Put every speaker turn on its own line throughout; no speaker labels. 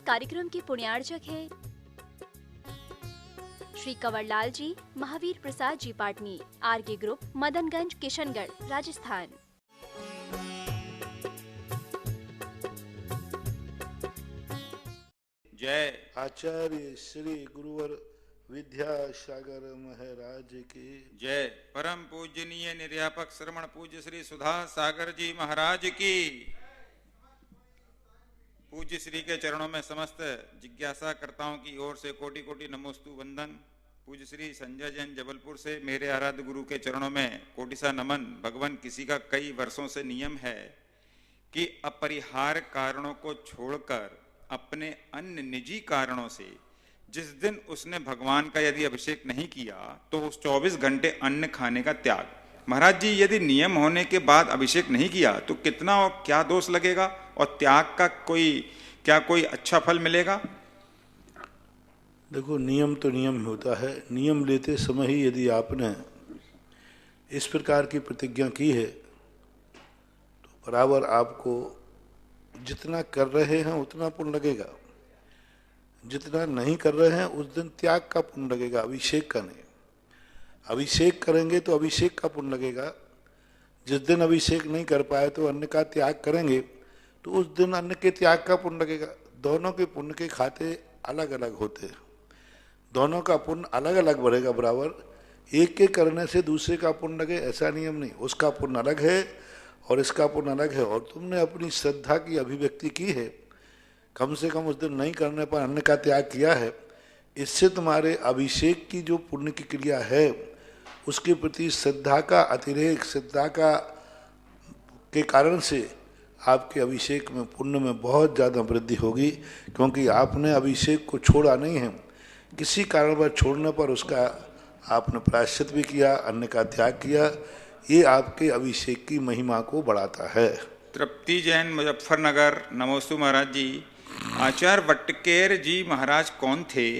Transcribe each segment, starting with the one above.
कार्यक्रम के पुण्यार्चक हैं श्री कंवरलाल जी, महावीर प्रसाद जी पाटनी, आरके ग्रुप, मदनगंज, किशनगढ़, राजस्थान।
जय
आचार्य श्री गुरुवर विद्यासागर महाराज की
जय। परम पूजनीय निर्यापक श्रवण पूज्य श्री सुधा सागर जी महाराज की। पूज्य श्री के चरणों में समस्त जिज्ञासा कर्ताओं की ओर से कोटि कोटि नमोस्तु वंदन। पूज्य श्री संजय जैन जबलपुर से मेरे आराध्य गुरु के चरणों में कोटि सा नमन। भगवान, किसी का कई वर्षों से नियम है कि अपरिहार्य कारणों को छोड़कर अपने अन्य निजी कारणों से जिस दिन उसने भगवान का यदि अभिषेक नहीं किया तो उस 24 घंटे अन्न खाने का त्याग। महाराज जी, यदि नियम होने के बाद अभिषेक नहीं किया तो कितना और क्या दोष लगेगा, और त्याग का कोई अच्छा फल मिलेगा?
देखो, नियम तो नियम ही होता है। नियम लेते समय ही यदि आपने इस प्रकार की प्रतिज्ञा की है तो बराबर आपको जितना कर रहे हैं उतना पुण्य लगेगा, जितना नहीं कर रहे हैं उस दिन त्याग का पुण्य लगेगा, अभिषेक का नहीं। अभिषेक करेंगे तो अभिषेक का पुण्य लगेगा। जिस दिन अभिषेक नहीं कर पाए तो अन्न का त्याग करेंगे तो उस दिन अन्न के त्याग का पुण्य लगेगा। दोनों के पुण्य के खाते अलग अलग होते हैं, दोनों का पुण्य अलग अलग बढ़ेगा बराबर। एक के करने से दूसरे का पुण्य लगे ऐसा नियम नहीं। उसका पुण्य अलग है और इसका पुण्य अलग है। और तुमने अपनी श्रद्धा की अभिव्यक्ति की है, कम से कम उस दिन नहीं करने पर अन्न का त्याग किया है, इससे तुम्हारे अभिषेक की जो पुण्य की क्रिया है उसके प्रति श्रद्धा का अतिरेक, श्रद्धा के कारण से आपके अभिषेक में पुण्य में बहुत ज़्यादा वृद्धि होगी। क्योंकि आपने अभिषेक को छोड़ा नहीं है, किसी कारण पर छोड़ने पर उसका आपने प्रायश्चित भी किया, अन्न का त्याग किया। ये आपके अभिषेक की महिमा को बढ़ाता है।
तृप्ति जैन, मुजफ्फरनगर, नमोस्तु महाराज जी। आचार्य वट्टकेर जी महाराज कौन थे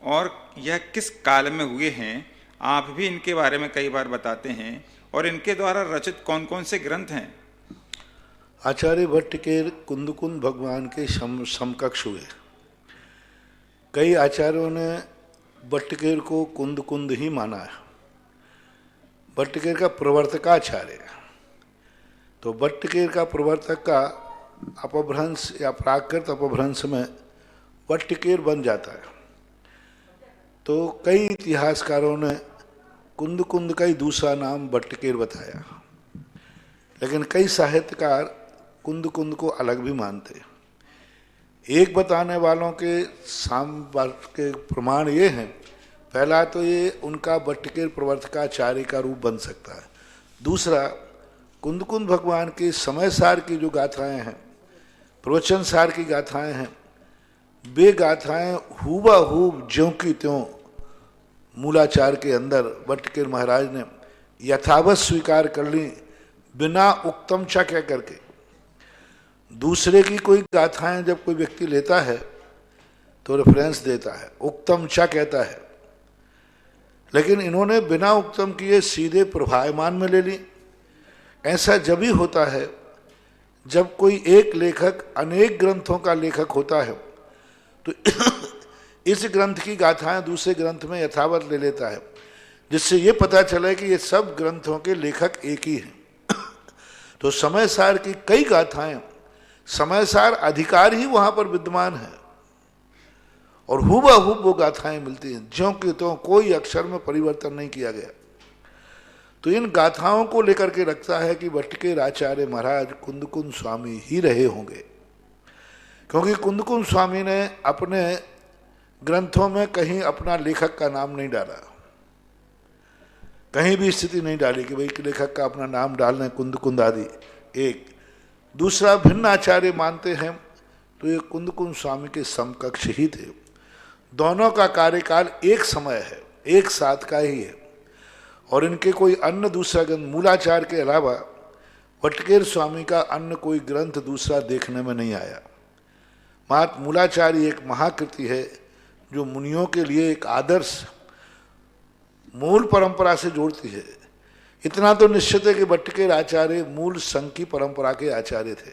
और यह किस काल में हुए हैं? आप भी इनके बारे में कई बार बताते हैं, और इनके द्वारा रचित कौन कौन से ग्रंथ हैं?
आचार्य वट्टकेर कुंदकुंद भगवान के समकक्ष हुए। कई आचार्यों ने वट्टकेर को कुंदकुंद ही माना है। वट्टकेर का प्रवर्तकाचार्य, तो वट्टकेर का प्रवर्तक का अपभ्रंश या प्राकृत अपभ्रंश में वट्टकेर बन जाता है। तो कई इतिहासकारों ने कुंद का ही दूसरा नाम वट्टकेर बताया, लेकिन कई साहित्यकार कुंद को अलग भी मानते। एक बताने वालों के के प्रमाण ये हैं, पहला तो ये उनका वट्टकेर प्रवर्तकाचार्य का रूप बन सकता है। दूसरा, कुंद भगवान के समय सार की जो गाथाएं हैं, प्रवचन सार की गाथाएं हैं, वे गाथाएं हूबहूब ज्यों की त्यों मूलाचार के अंदर वट्टकेर महाराज ने यथावत स्वीकार कर ली, बिना उक्तम च कह करके। दूसरे की कोई गाथाएं जब कोई व्यक्ति लेता है तो रेफरेंस देता है, उक्तम च कहता है, लेकिन इन्होंने बिना उक्तम किए सीधे प्रभायमान में ले ली। ऐसा जब ही होता है जब कोई एक लेखक अनेक ग्रंथों का लेखक होता है तो इस ग्रंथ की गाथाएं दूसरे ग्रंथ में यथावत ले लेता है, जिससे ये पता चले कि ये सब ग्रंथों के लेखक एक ही हैं। तो समय सार की कई गाथाएं, समय सार अधिकार ही वहां पर विद्यमान है और हूबहूब वो गाथाएं मिलती हैं, ज्यों कि त्यों, कोई अक्षर में परिवर्तन नहीं किया गया। तो इन गाथाओं को लेकर के रखता है कि वट्टकेर आचार्य महाराज कुंद स्वामी ही रहे होंगे, क्योंकि कुंद स्वामी ने अपने ग्रंथों में कहीं अपना लेखक का नाम नहीं डाला, कहीं भी स्थिति नहीं डाली कि भाई लेखक का अपना नाम डालना कुंद आदि। एक दूसरा, भिन्न आचार्य मानते हैं तो ये कुंद स्वामी के समकक्ष ही थे। दोनों का कार्यकाल एक समय है, एक साथ का ही है, और इनके कोई अन्य दूसरा ग्रंथ मूलाचार के अलावा वट्टकेर स्वामी का अन्य कोई ग्रंथ दूसरा देखने में नहीं आया। मात मूलाचार्य एक महाकृति है जो मुनियों के लिए एक आदर्श मूल परंपरा से जोड़ती है। इतना तो निश्चित है कि वट्टकेर आचार्य मूल संघ की परंपरा के आचार्य थे।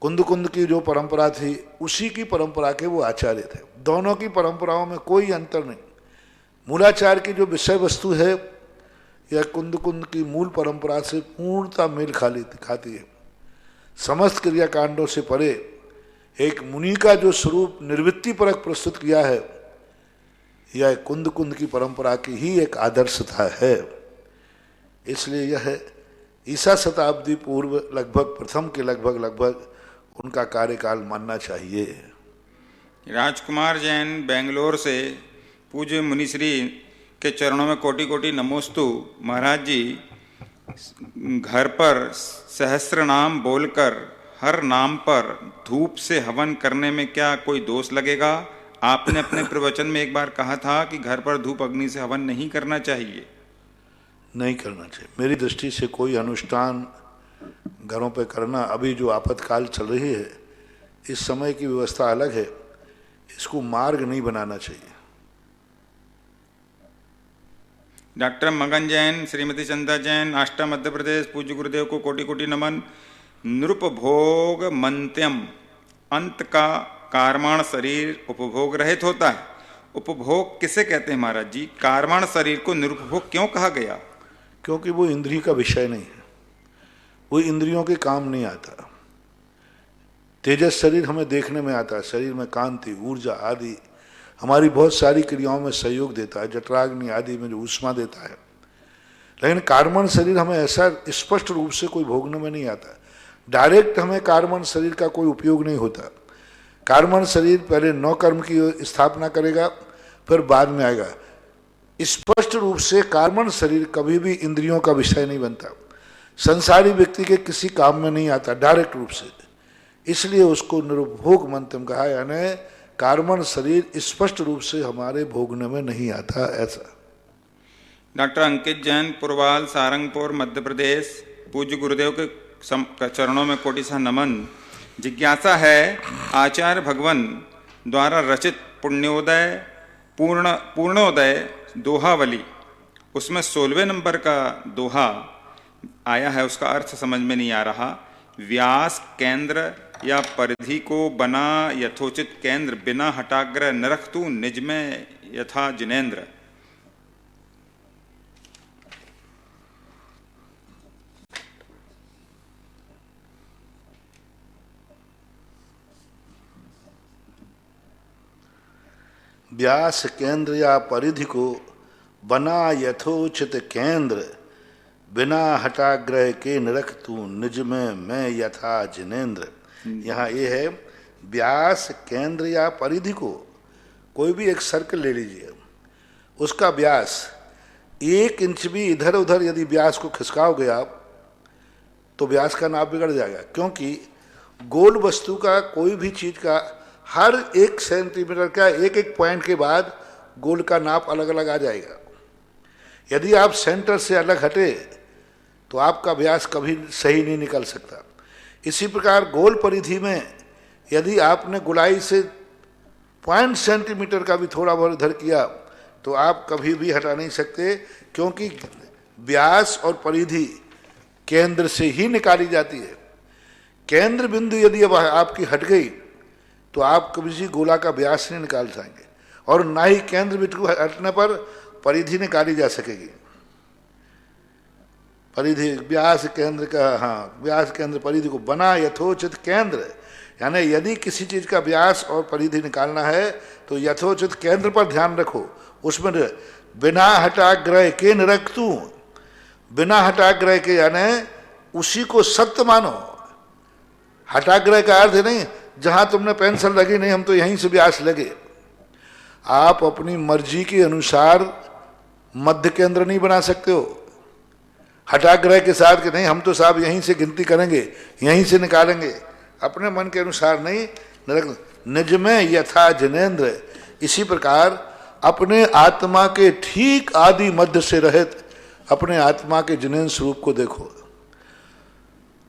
कुंद कुंद की जो परंपरा थी उसी की परंपरा के वो आचार्य थे। दोनों की परंपराओं में कोई अंतर नहीं। मूलाचार की जो विषय वस्तु है यह कुंद कुंद की मूल परंपरा से पूर्णतः मेल खाती है। समस्त क्रियाकांडों से परे एक मुनि का जो स्वरूप निर्वृत्ति परक प्रस्तुत किया है यह कुंद कुंद की परंपरा की ही एक आदर्शता है। इसलिए यह ईसा शताब्दी पूर्व लगभग प्रथम के लगभग उनका कार्यकाल मानना चाहिए।
राजकुमार जैन बेंगलोर से पूज्य मुनिश्री के चरणों में कोटि कोटि नमोस्तु। महाराज जी, घर पर सहस्त्र नाम बोलकर हर नाम पर धूप से हवन करने में क्या कोई दोष लगेगा? आपने अपने प्रवचन में एक बार कहा था कि घर पर धूप अग्नि से हवन नहीं करना चाहिए।
नहीं करना चाहिए। मेरी दृष्टि से कोई अनुष्ठान घरों पे करना, अभी जो आपातकाल चल रही है इस समय की व्यवस्था अलग है, इसको मार्ग नहीं बनाना चाहिए।
डॉक्टर मगन जैन, श्रीमती चंदा जैन, आष्टा मध्य प्रदेश। पूज्य गुरुदेव को कोटि कोटि नमन। नृपभोग मंत्यम, अंत का कार्माण शरीर उपभोग रहित होता है। उपभोग किसे कहते हैं महाराज जी? कार्माण शरीर को निरुपभोग क्यों कहा गया?
क्योंकि वो इंद्रिय का विषय नहीं है, वो इंद्रियों के काम नहीं आता। तेजस शरीर हमें देखने में आता है, शरीर में कांति, ऊर्जा आदि हमारी बहुत सारी क्रियाओं में सहयोग देता है, जठराग्नि आदि में जो ऊष्मा देता है। लेकिन कार्बन शरीर हमें ऐसा स्पष्ट रूप से कोई भोगने में नहीं आता। डायरेक्ट हमें कार्बन शरीर का कोई उपयोग नहीं होता। कार्बन शरीर पहले 9 कर्म की स्थापना करेगा, फिर बाद में आएगा। स्पष्ट रूप से कार्बन शरीर कभी भी इंद्रियों का विषय नहीं बनता, संसारी व्यक्ति के किसी काम में नहीं आता डायरेक्ट रूप से। इसलिए उसको निरुपभोग मंत्रम कहा, यानी कार्बन शरीर स्पष्ट रूप से हमारे भोगने में नहीं आता। ऐसा।
डॉक्टर अंकित जैन, पुरवाल, सारंगपुर, मध्य प्रदेश। पूज्य गुरुदेव के चरणों में कोटि सा नमन। जिज्ञासा है, आचार्य भगवान द्वारा रचित पूर्णोदय दोहावली, उसमें 16वें नंबर का दोहा आया है, उसका अर्थ समझ में नहीं आ रहा। व्यास केंद्र या परिधि को बना यथोचित केंद्र, बिना हटाग्रह न रख तू निज में यथा जिनेन्द्र।
व्यास केंद्र या परिधि को बना यथोचित केंद्र, बिना हटाग्रह के निरख तू निज में मैं यथा जिनेन्द्र। यहाँ ये है, व्यास केंद्र या परिधि को, कोई भी एक सर्कल ले लीजिए, उसका व्यास 1 इंच भी इधर उधर यदि व्यास को खिसकाओगे आप तो व्यास का नाप बिगड़ जाएगा। क्योंकि गोल वस्तु का, कोई भी चीज का हर 1 सेंटीमीटर का एक पॉइंट के बाद गोल का नाप अलग अलग आ जाएगा। यदि आप सेंटर से अलग हटे तो आपका व्यास कभी सही नहीं निकल सकता। इसी प्रकार गोल परिधि में यदि आपने गोलाई से 0.5 सेंटीमीटर का भी थोड़ा बहुत इधर किया तो आप कभी भी हटा नहीं सकते, क्योंकि व्यास और परिधि केंद्र से ही निकाली जाती है। केंद्र बिंदु यदि अब आपकी हट गई तो आप कभी भी गोला का व्यास नहीं निकाल पाएंगे, और ना ही केंद्र बिंदु हटने पर परिधि निकाली जा सकेगी। परिधि व्यास केंद्र का, हाँ, व्यास केंद्र परिधि को बना यथोचित केंद्र, यानी यदि किसी चीज का व्यास और परिधि निकालना है तो यथोचित केंद्र पर ध्यान रखो, उसमें बिना हटाग्रह के निरख तू, बिना हटाग्रह के, यानी उसी को सत्य मानो। हटाग्रह का अर्थ नहीं जहां तुमने पेंसिल लगी नहीं हम तो यहीं से व्यास लगे। आप अपनी मर्जी के अनुसार मध्य केंद्र नहीं बना सकते हो हटाग्रह के साथ कि नहीं हम तो साहब यहीं से गिनती करेंगे, यहीं से निकालेंगे। अपने मन के अनुसार नहीं, निज में यथा जिनेन्द्र। इसी प्रकार अपने आत्मा के ठीक आदि मध्य से रहित अपने आत्मा के जिनेन्द्र स्वरूप को देखो।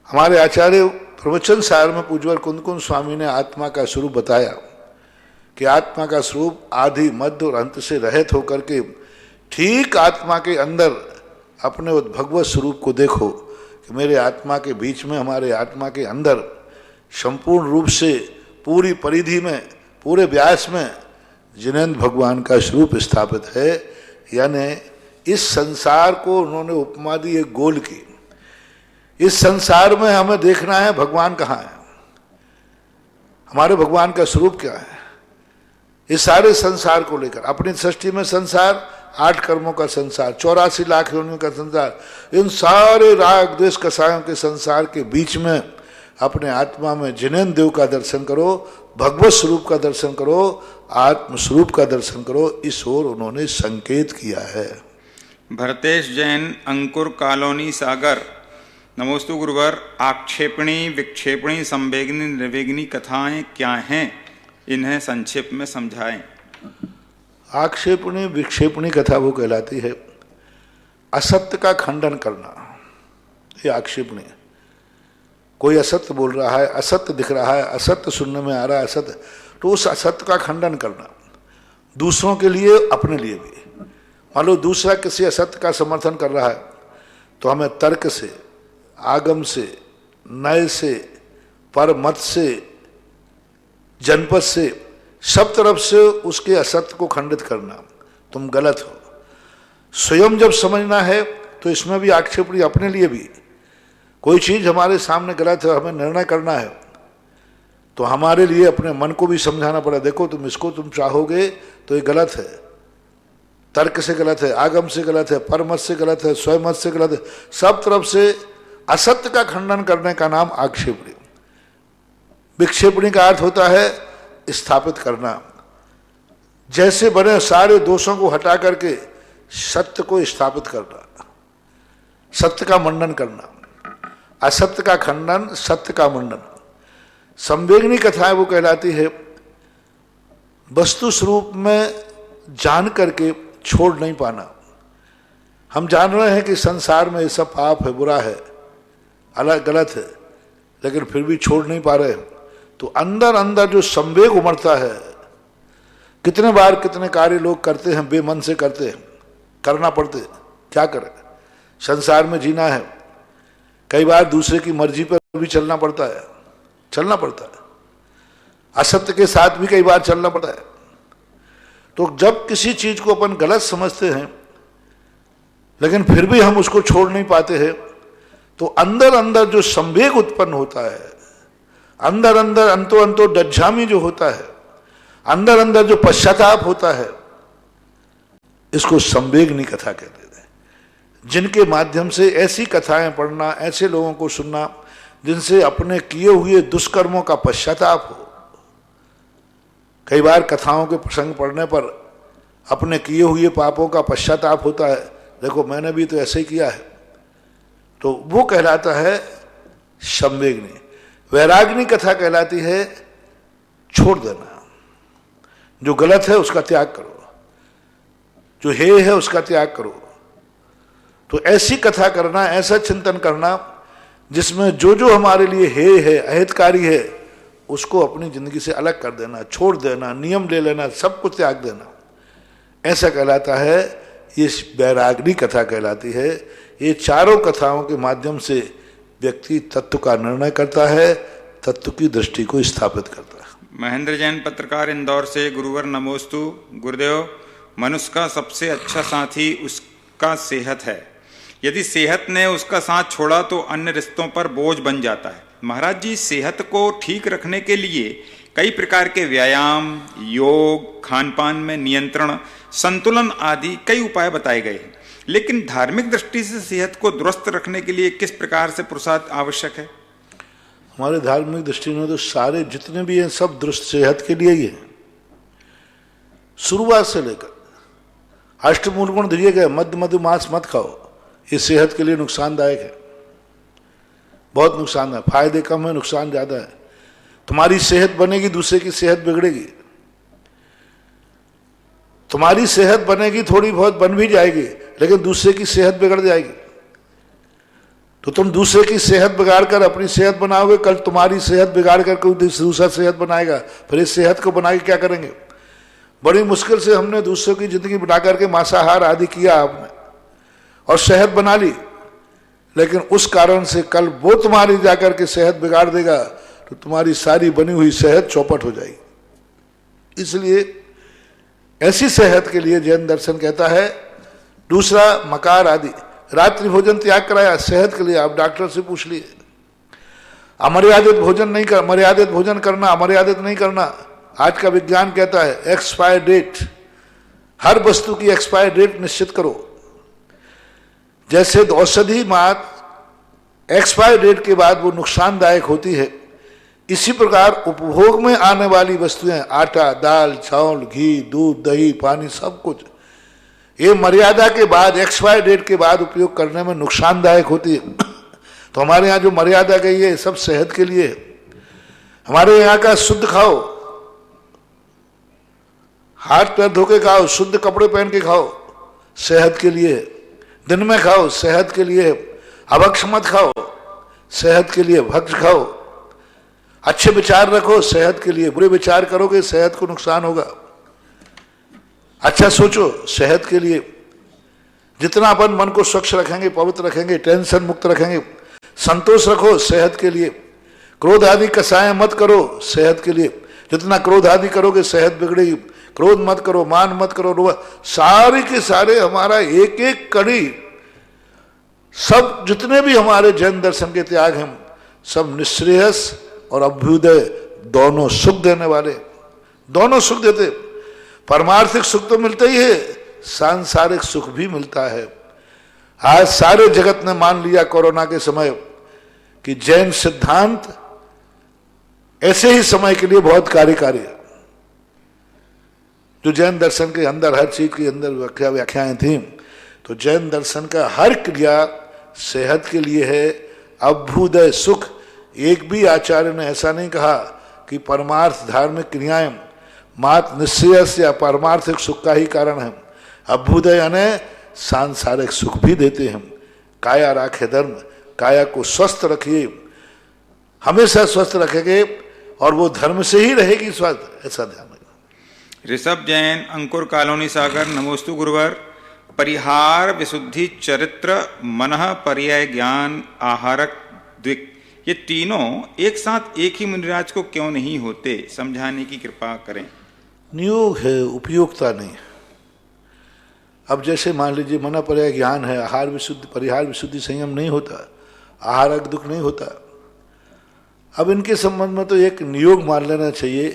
हमारे आचार्य प्रवचन सार में पूज्यवर कुंद कुंद स्वामी ने आत्मा का स्वरूप बताया कि आत्मा का स्वरूप आदि मध्य और अंत से रहित होकर के ठीक आत्मा के अंदर अपने भगवत स्वरूप को देखो कि मेरे आत्मा के बीच में, हमारे आत्मा के अंदर संपूर्ण रूप से पूरी परिधि में, पूरे व्यास में जिनेंद्र भगवान का स्वरूप स्थापित है। यानी इस संसार को उन्होंने उपमा दी एक गोल की। इस संसार में हमें देखना है भगवान कहाँ है, हमारे भगवान का स्वरूप क्या है। इस सारे संसार को लेकर अपनी सृष्टि में संसार 8 कर्मों का संसार, 84 लाख योनियों का संसार, इन सारे राग द्वेष कसायों के संसार के बीच में अपने आत्मा में जिनेंद्र देव का दर्शन करो, भगवत स्वरूप का दर्शन करो, आत्म स्वरूप का दर्शन करो, इस ओर उन्होंने संकेत किया है।
भरतेश जैन, अंकुर कॉलोनी, सागर। नमोस्तु गुरुवर। आक्षेपणी, विक्षेपणी, संवेगनी, निर्वेगनी कथाएं क्या हैं, इन्हें संक्षेप में समझाएं।
आक्षेपणी विक्षेपणी कथा वो कहलाती है असत्य का खंडन करना। ये आक्षेपणी, कोई असत्य बोल रहा है, असत्य दिख रहा है, असत्य सुनने में आ रहा है, असत्य, तो उस असत्य का खंडन करना, दूसरों के लिए, अपने लिए भी। मान लो दूसरा किसी असत्य का समर्थन कर रहा है तो हमें तर्क से, आगम से, न्याय से, परमत से, जनपद से, सब तरफ से उसके असत्य को खंडित करना, तुम गलत हो। स्वयं जब समझना है तो इसमें भी आक्षेपणी, अपने लिए भी। कोई चीज हमारे सामने गलत है, हमें निर्णय करना है तो हमारे लिए अपने मन को भी समझाना पड़ा, देखो तुम इसको तुम चाहोगे तो ये गलत है, तर्क से गलत है, आगम से गलत है, परमत से गलत है, स्वयं से गलत है। सब तरफ से असत्य का खंडन करने का नाम आक्षेपणी। विक्षेपणी का अर्थ होता है स्थापित करना, जैसे बने सारे दोषों को हटा करके सत्य को स्थापित करना, सत्य का मंडन करना, असत्य का खंडन, सत्य का मंडन। संवेगनी कथा वो कहलाती है वस्तु स्वरूप में जान करके छोड़ नहीं पाना। हम जान रहे हैं कि संसार में ये सब पाप है, बुरा है, अलग गलत है, लेकिन फिर भी छोड़ नहीं पा रहे। तो अंदर अंदर जो संवेग उमड़ता है, कितने बार कितने कार्य लोग करते हैं, बेमन से करते हैं, करना पड़ते, क्या करें, संसार में जीना है। कई बार दूसरे की मर्जी पर भी चलना पड़ता है, चलना पड़ता है, असत्य के साथ भी कई बार चलना पड़ता है। तो जब किसी चीज को अपन गलत समझते हैं लेकिन फिर भी हम उसको छोड़ नहीं पाते हैं, तो अंदर अंदर जो संवेग उत्पन्न होता है, अंदर अंदर अंतो अंतो डज्झामी जो होता है, अंदर अंदर जो पश्चाताप होता है, इसको संवेगनी कथा कहते हैं। जिनके माध्यम से ऐसी कथाएं पढ़ना, ऐसे लोगों को सुनना जिनसे अपने किए हुए दुष्कर्मों का पश्चाताप हो। कई बार कथाओं के प्रसंग पढ़ने पर अपने किए हुए पापों का पश्चाताप होता है, देखो मैंने भी तो ऐसे ही किया है, तो वो कहलाता है संवेगनी। वैराग्नी कथा कहलाती है छोड़ देना, जो गलत है उसका त्याग करो, जो हे है उसका त्याग करो। तो ऐसी कथा करना, ऐसा चिंतन करना जिसमें जो जो हमारे लिए हे है, अहितकारी है, उसको अपनी जिंदगी से अलग कर देना, छोड़ देना, नियम ले लेना, सब कुछ त्याग देना, ऐसा कहलाता है, ये वैराग्नी कथा कहलाती है। ये चारों कथाओं के माध्यम से व्यक्ति तत्व का निर्णय करता है, तत्व की दृष्टि को स्थापित करता है।
महेंद्र जैन, पत्रकार, इंदौर से। गुरुवर नमोस्तु। गुरुदेव, मनुष्य का सबसे अच्छा साथी उसका सेहत है। यदि सेहत ने उसका साथ छोड़ा तो अन्य रिश्तों पर बोझ बन जाता है। महाराज जी, सेहत को ठीक रखने के लिए कई प्रकार के व्यायाम, योग, खान पान में नियंत्रण, संतुलन आदि कई उपाय बताए गए हैं, लेकिन धार्मिक दृष्टि से सेहत को दुरुस्त रखने के लिए किस प्रकार से पुरुषार्थ आवश्यक है?
हमारे धार्मिक दृष्टि में तो सारे जितने भी हैं सब दुरुस्त सेहत के लिए ही है। शुरुआत से लेकर अष्टमूल गुण दिए गए, मध्य मधु मांस मत खाओ, ये सेहत के लिए नुकसानदायक है, बहुत नुकसान है। फायदे कम है, नुकसान ज्यादा है। तुम्हारी सेहत बनेगी, दूसरे की सेहत बिगड़ेगी। तुम्हारी सेहत बनेगी, थोड़ी बहुत बन भी जाएगी, लेकिन दूसरे की सेहत बिगड़ जाएगी। तो तुम दूसरे की सेहत बिगाड़ कर अपनी सेहत बनाओगे, कल तुम्हारी सेहत बिगाड़ कर कोई दूसरा सेहत बनाएगा, फिर इस सेहत को बना के क्या करेंगे? बड़ी मुश्किल से हमने दूसरों की जिंदगी बना करके मांसाहार आदि किया आपने और सेहत बना ली, लेकिन उस कारण से कल वो तुम्हारी जाकर के सेहत बिगाड़ देगा, तो तुम्हारी सारी बनी हुई सेहत चौपट हो जाएगी। इसलिए ऐसी सेहत के लिए जैन दर्शन कहता है। दूसरा, मकार आदि रात्रि भोजन त्याग कराया सेहत के लिए। आप डॉक्टर से पूछ लिए, अमर्यादित भोजन नहीं कर, मर्यादित भोजन करना, अमर्यादित नहीं करना। आज का विज्ञान कहता है एक्सपायर डेट, हर वस्तु की एक्सपायर डेट निश्चित करो। जैसे औषधि मात एक्सपायर डेट के बाद वो नुकसानदायक होती है, इसी प्रकार उपभोग में आने वाली वस्तुएं, आटा, दाल, चावल, घी, दूध, दही, पानी, सब कुछ ये मर्यादा के बाद, एक्सपायर डेट के बाद उपयोग करने में नुकसानदायक होती है। तो हमारे यहाँ जो मर्यादा गई है सब सेहत के लिए है। हमारे यहाँ का शुद्ध खाओ, हाथ पैर धो के खाओ, शुद्ध कपड़े पहन के खाओ, सेहत के लिए। दिन में खाओ, सेहत के लिए। अभक्ष मत खाओ, सेहत के लिए। भक्ष खाओ, अच्छे विचार रखो, सेहत के लिए। बुरे विचार करोगे सेहत को नुकसान होगा। अच्छा सोचो, सेहत के लिए। जितना अपन मन को स्वच्छ रखेंगे, पवित्र रखेंगे, टेंशन मुक्त रखेंगे, संतोष रखो, सेहत के लिए। क्रोध आदि कसाय मत करो, सेहत के लिए। जितना क्रोध आदि करोगे सेहत बिगड़ेगी। क्रोध मत करो, मान मत करो, सारे के सारे हमारा एक एक कड़ी, सब जितने भी हमारे जैन दर्शन के त्याग हैं, सब निश्रेयस और अभ्युदय दोनों सुख देने वाले, दोनों सुख देते। परमार्थिक सुख तो मिलता ही है, सांसारिक सुख भी मिलता है। आज सारे जगत ने मान लिया कोरोना के समय कि जैन सिद्धांत ऐसे ही समय के लिए बहुत कार्यकारी है। जो जैन दर्शन के अंदर हर चीज के अंदर व्याख्याएं थी, तो जैन दर्शन का हर क्रिया सेहत के लिए है, अभ्युदय सुख। एक भी आचार्य ने ऐसा नहीं कहा कि परमार्थ धार्मिक क्रियाएं मात्र निश्रेयस या परमार्थिक सुख का ही कारण है। अभ्युदय यानी सांसारिक सुख भी देते हैं। काया राखे धर्म, काया को स्वस्थ रखिए, हमेशा स्वस्थ रखेंगे और वो धर्म से ही रहेगी स्वस्थ, ऐसा ध्यान रखना।
ऋषभ जैन, अंकुर कॉलोनी सागर, नमोस्तु गुरुवर। परिहार, विशुद्धि, चरित्र, मनः, पर्याय, ज्ञान, आहारक, द्विक, ये तीनों एक साथ एक ही मुनिराज को क्यों नहीं होते, समझाने की कृपा करें।
नियोग है, उपयोगिता नहीं। अब जैसे मान लीजिए मना पर्याय ज्ञान है, आहार विशुद्धि, परिहार विशुद्धि, संयम नहीं होता, आहारक दुख नहीं होता। अब इनके संबंध में तो एक नियोग मान लेना चाहिए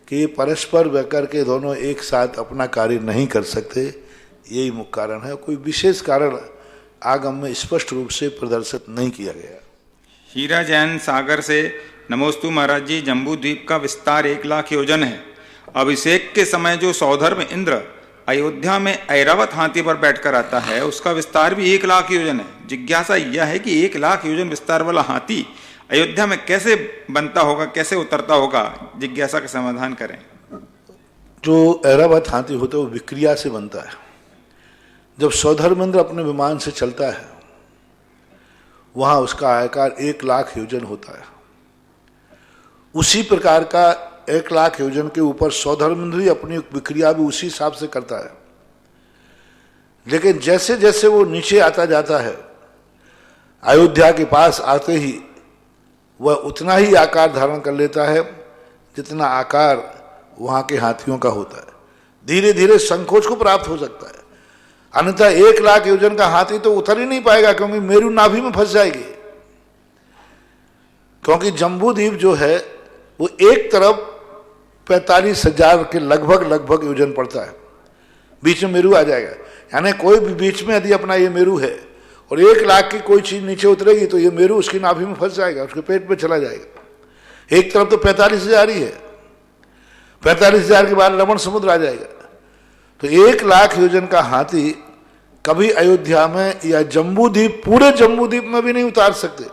कि ये परस्पर व्याकर के दोनों एक साथ अपना कार्य नहीं कर सकते, यही मुख्य कारण है। कोई विशेष कारण आगम में स्पष्ट रूप से प्रदर्शित नहीं किया गया।
हीरा जैन सागर से, नमोस्तु महाराज जी। जम्बू द्वीप का विस्तार 1 लाख योजन है। अभिषेक के समय जो सौधर्म इंद्र अयोध्या में ऐरावत हाथी पर बैठकर आता है, उसका विस्तार भी 1 लाख योजन है। जिज्ञासा यह है कि 1 लाख योजन विस्तार वाला हाथी अयोध्या में कैसे बनता होगा, कैसे उतरता होगा, जिज्ञासा का समाधान करें।
जो ऐरावत हाथी होता है वो विक्रिया से बनता है। जब सौधर्मेंद्र अपने विमान से चलता है, वहां उसका आयकार 1 लाख योजन होता है। उसी प्रकार का 1 लाख योजन के ऊपर सौधर्मेंद्र ही अपनी विक्रिया भी उसी हिसाब से करता है। लेकिन जैसे जैसे वो नीचे आता जाता है, अयोध्या के पास आते ही वह उतना ही आकार धारण कर लेता है जितना आकार वहां के हाथियों का होता है। धीरे धीरे संकोच को प्राप्त हो सकता है, अन्यथा 1 लाख योजन का हाथी तो उतर ही नहीं पाएगा, क्योंकि मेरू नाभि में फंस जाएगी। क्योंकि जम्बू द्वीप जो है वो एक तरफ 45,000 के लगभग योजन पड़ता है, बीच में मेरू आ जाएगा। यानी कोई भी बीच में यदि अपना ये मेरू है और 1 लाख की कोई चीज नीचे उतरेगी तो ये मेरू उसकी नाभि में फंस जाएगा, उसके पेट में चला जाएगा। एक तरफ तो 45,000 ही है, 45,000 के बाद लवण समुद्र आ जाएगा। तो 1 लाख योजन का हाथी कभी अयोध्या में या जम्बू द्वीप, पूरे जम्बू द्वीप में भी नहीं उतार सकते,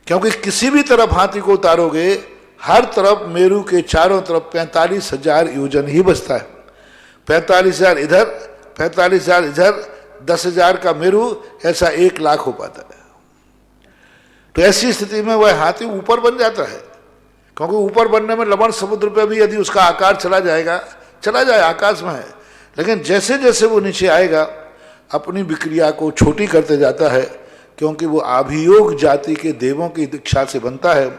क्योंकि किसी भी तरफ हाथी को उतारोगे हर तरफ मेरू के चारों तरफ 45,000 योजन ही बचता है। 45,000 इधर, 45,000 इधर, 10,000 का मेरू, ऐसा 1 लाख हो पाता है। तो ऐसी स्थिति में वह हाथी ऊपर बन जाता है, क्योंकि ऊपर बनने में लवण समुद्र पे भी यदि उसका आकार चला जाए, आकाश में है। लेकिन जैसे जैसे वो नीचे आएगा अपनी विक्रिया को छोटी करते जाता है, क्योंकि वो अभियोग जाति के देवों की दीक्षा से बनता है।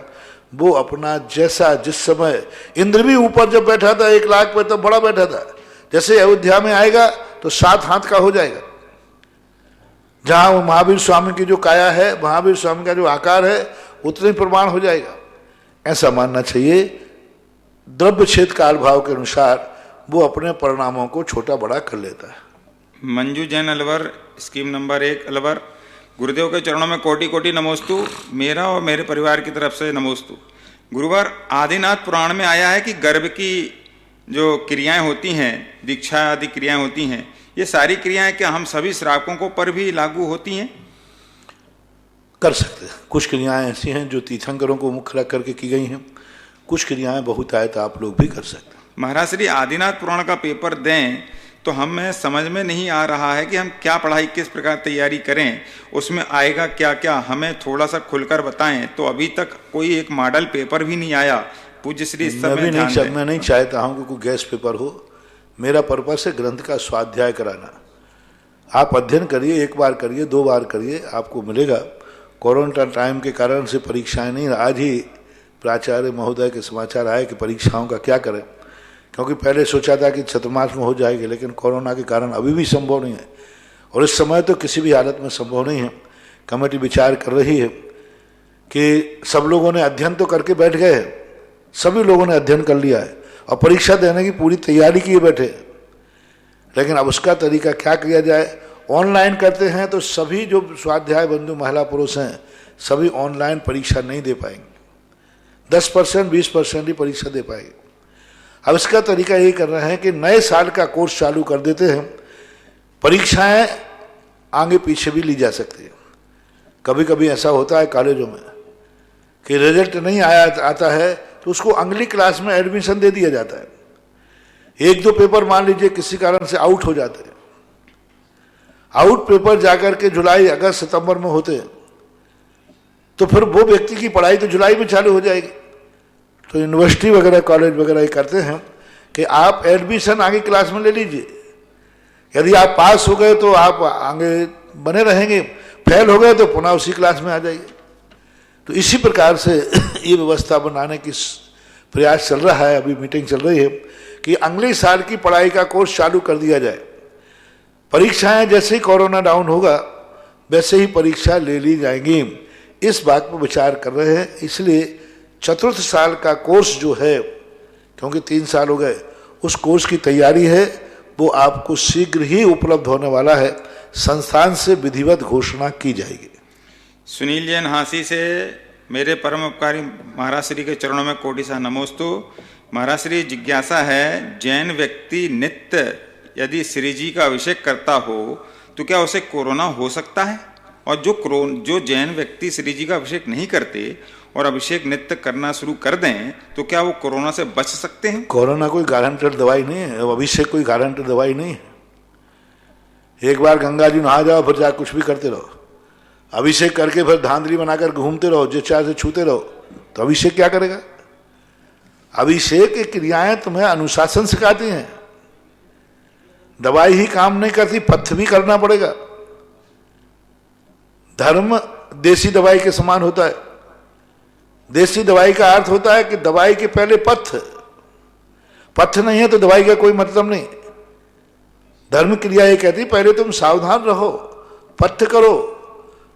वो अपना जैसा जिस समय इंद्र भी ऊपर जब बैठा था 1 लाख पे, तब बड़ा बैठा था, जैसे अयोध्या में आएगा तो 7 हाथ का हो जाएगा। जहां वो महावीर स्वामी की जो काया है, महावीर स्वामी का जो आकार है, उतने प्रमाण हो जाएगा। ऐसा मानना चाहिए। द्रव्य छेद काल भाव के अनुसार वो अपने परिणामों को छोटा बड़ा कर लेता है।
Manju Jain Alwar, scheme number 1 Alwar. गुरुदेव के चरणों में कोटि कोटि नमोस्तु। मेरा और मेरे परिवार की तरफ से नमोस्तु। गुरुवार आदिनाथ पुराण में आया है कि गर्भ की जो क्रियाएं होती हैं, दीक्षा आदि क्रियाएं होती हैं, ये सारी क्रियाएं क्या हम सभी श्रावकों को पर भी लागू होती हैं?
कर सकते हैं। कुछ क्रियाएं ऐसी हैं जो तीर्थंकरों को मुख्य रख करके की गई हैं, कुछ क्रियाएं बहुतायत आप लोग भी कर सकते हैं।
महाराज श्री आदिनाथ पुराण का पेपर दें तो हमें समझ में नहीं आ रहा है कि हम क्या पढ़ाई किस प्रकार तैयारी करें, उसमें आएगा क्या क्या, हमें थोड़ा सा खुलकर बताएं। तो अभी तक कोई एक मॉडल पेपर भी नहीं आया। पूज्य श्री इस समय
मैं नहीं चाहता हूं कि कोई गैस पेपर हो। मेरा पर्पस है ग्रंथ का स्वाध्याय कराना। आप अध्ययन करिए, 1 बार करिए, 2 बार करिए, आपको मिलेगा। कोरोना टाइम के कारण से परीक्षाएं नहीं, आज ही प्राचार्य महोदय के समाचार आए कि परीक्षाओं का क्या करें, क्योंकि पहले सोचा था कि चतुर्मास में हो जाएगी, लेकिन कोरोना के कारण अभी भी संभव नहीं है, और इस समय तो किसी भी हालत में संभव नहीं है। कमेटी विचार कर रही है कि सब लोगों ने अध्ययन तो करके बैठ गए हैं, सभी लोगों ने अध्ययन कर लिया है और परीक्षा देने की पूरी तैयारी किए बैठे, लेकिन अब उसका तरीका क्या किया जाए। ऑनलाइन करते हैं तो सभी जो स्वाध्याय बंधु महिला पुरुष हैं सभी ऑनलाइन परीक्षा नहीं दे पाएंगे, 10% 20% ही परीक्षा दे पाएंगे। अब इसका तरीका यही कर रहे हैं कि नए साल का कोर्स चालू कर देते हैं, परीक्षाएं आगे पीछे भी ली जा सकती है। कभी कभी ऐसा होता है कॉलेजों में कि रिजल्ट नहीं आता है तो उसको अगली क्लास में एडमिशन दे दिया जाता है। 1-2 पेपर मान लीजिए किसी कारण से आउट हो जाते हैं, आउट पेपर जाकर के जुलाई अगस्त सितंबर में होते हैं, तो फिर वो व्यक्ति की पढ़ाई तो जुलाई में चालू हो जाएगी। तो यूनिवर्सिटी वगैरह कॉलेज वगैरह ये करते हैं कि आप एडमिशन आगे क्लास में ले लीजिए, यदि आप पास हो गए तो आप आगे बने रहेंगे, फेल हो गए तो पुनः उसी क्लास में आ जाइए। तो इसी प्रकार से ये व्यवस्था बनाने की प्रयास चल रहा है। अभी मीटिंग चल रही है कि अगले साल की पढ़ाई का कोर्स चालू कर दिया जाए। परीक्षाएं जैसे ही कोरोना डाउन होगा वैसे ही परीक्षा ले ली जाएंगी, इस बात पर विचार कर रहे हैं। इसलिए चतुर्थ साल का कोर्स जो है, क्योंकि 3 साल हो गए, उस कोर्स की तैयारी है, वो आपको शीघ्र ही उपलब्ध होने वाला है। संस्थान से विधिवत घोषणा की जाएगी।
सुनील जैन हांसी से, मेरे परम उपकारी महाराज श्री के चरणों में कोटि सा नमोस्तु। महाराज श्री जिज्ञासा है, जैन व्यक्ति नित्य यदि श्री जी का अभिषेक करता हो तो क्या उसे कोरोना हो सकता है? और जो जैन व्यक्ति श्री जी का अभिषेक नहीं करते और अभिषेक नित्य करना शुरू कर दें तो क्या वो कोरोना से बच सकते हैं?
कोरोना कोई गारंटेड दवाई नहीं है, अभिषेक कोई गारंटेड दवाई नहीं है। एक बार गंगा जी नहा जाओ, फिर जाकर कुछ भी करते रहो, अभिषेक करके फिर धांधली बनाकर घूमते रहो, जो चाहे से छूते रहो, तो अभिषेक क्या करेगा? अभिषेक की क्रियाएं तुम्हें अनुशासन सिखाती हैं। दवाई ही काम नहीं करती, पथ्य भी करना पड़ेगा। धर्म देसी दवाई के समान होता है। देसी दवाई का अर्थ होता है कि दवाई के पहले पथ्य, पथ्य नहीं है तो दवाई का कोई मतलब नहीं। धर्म क्रिया ये कहती पहले तुम सावधान रहो, पथ्य करो,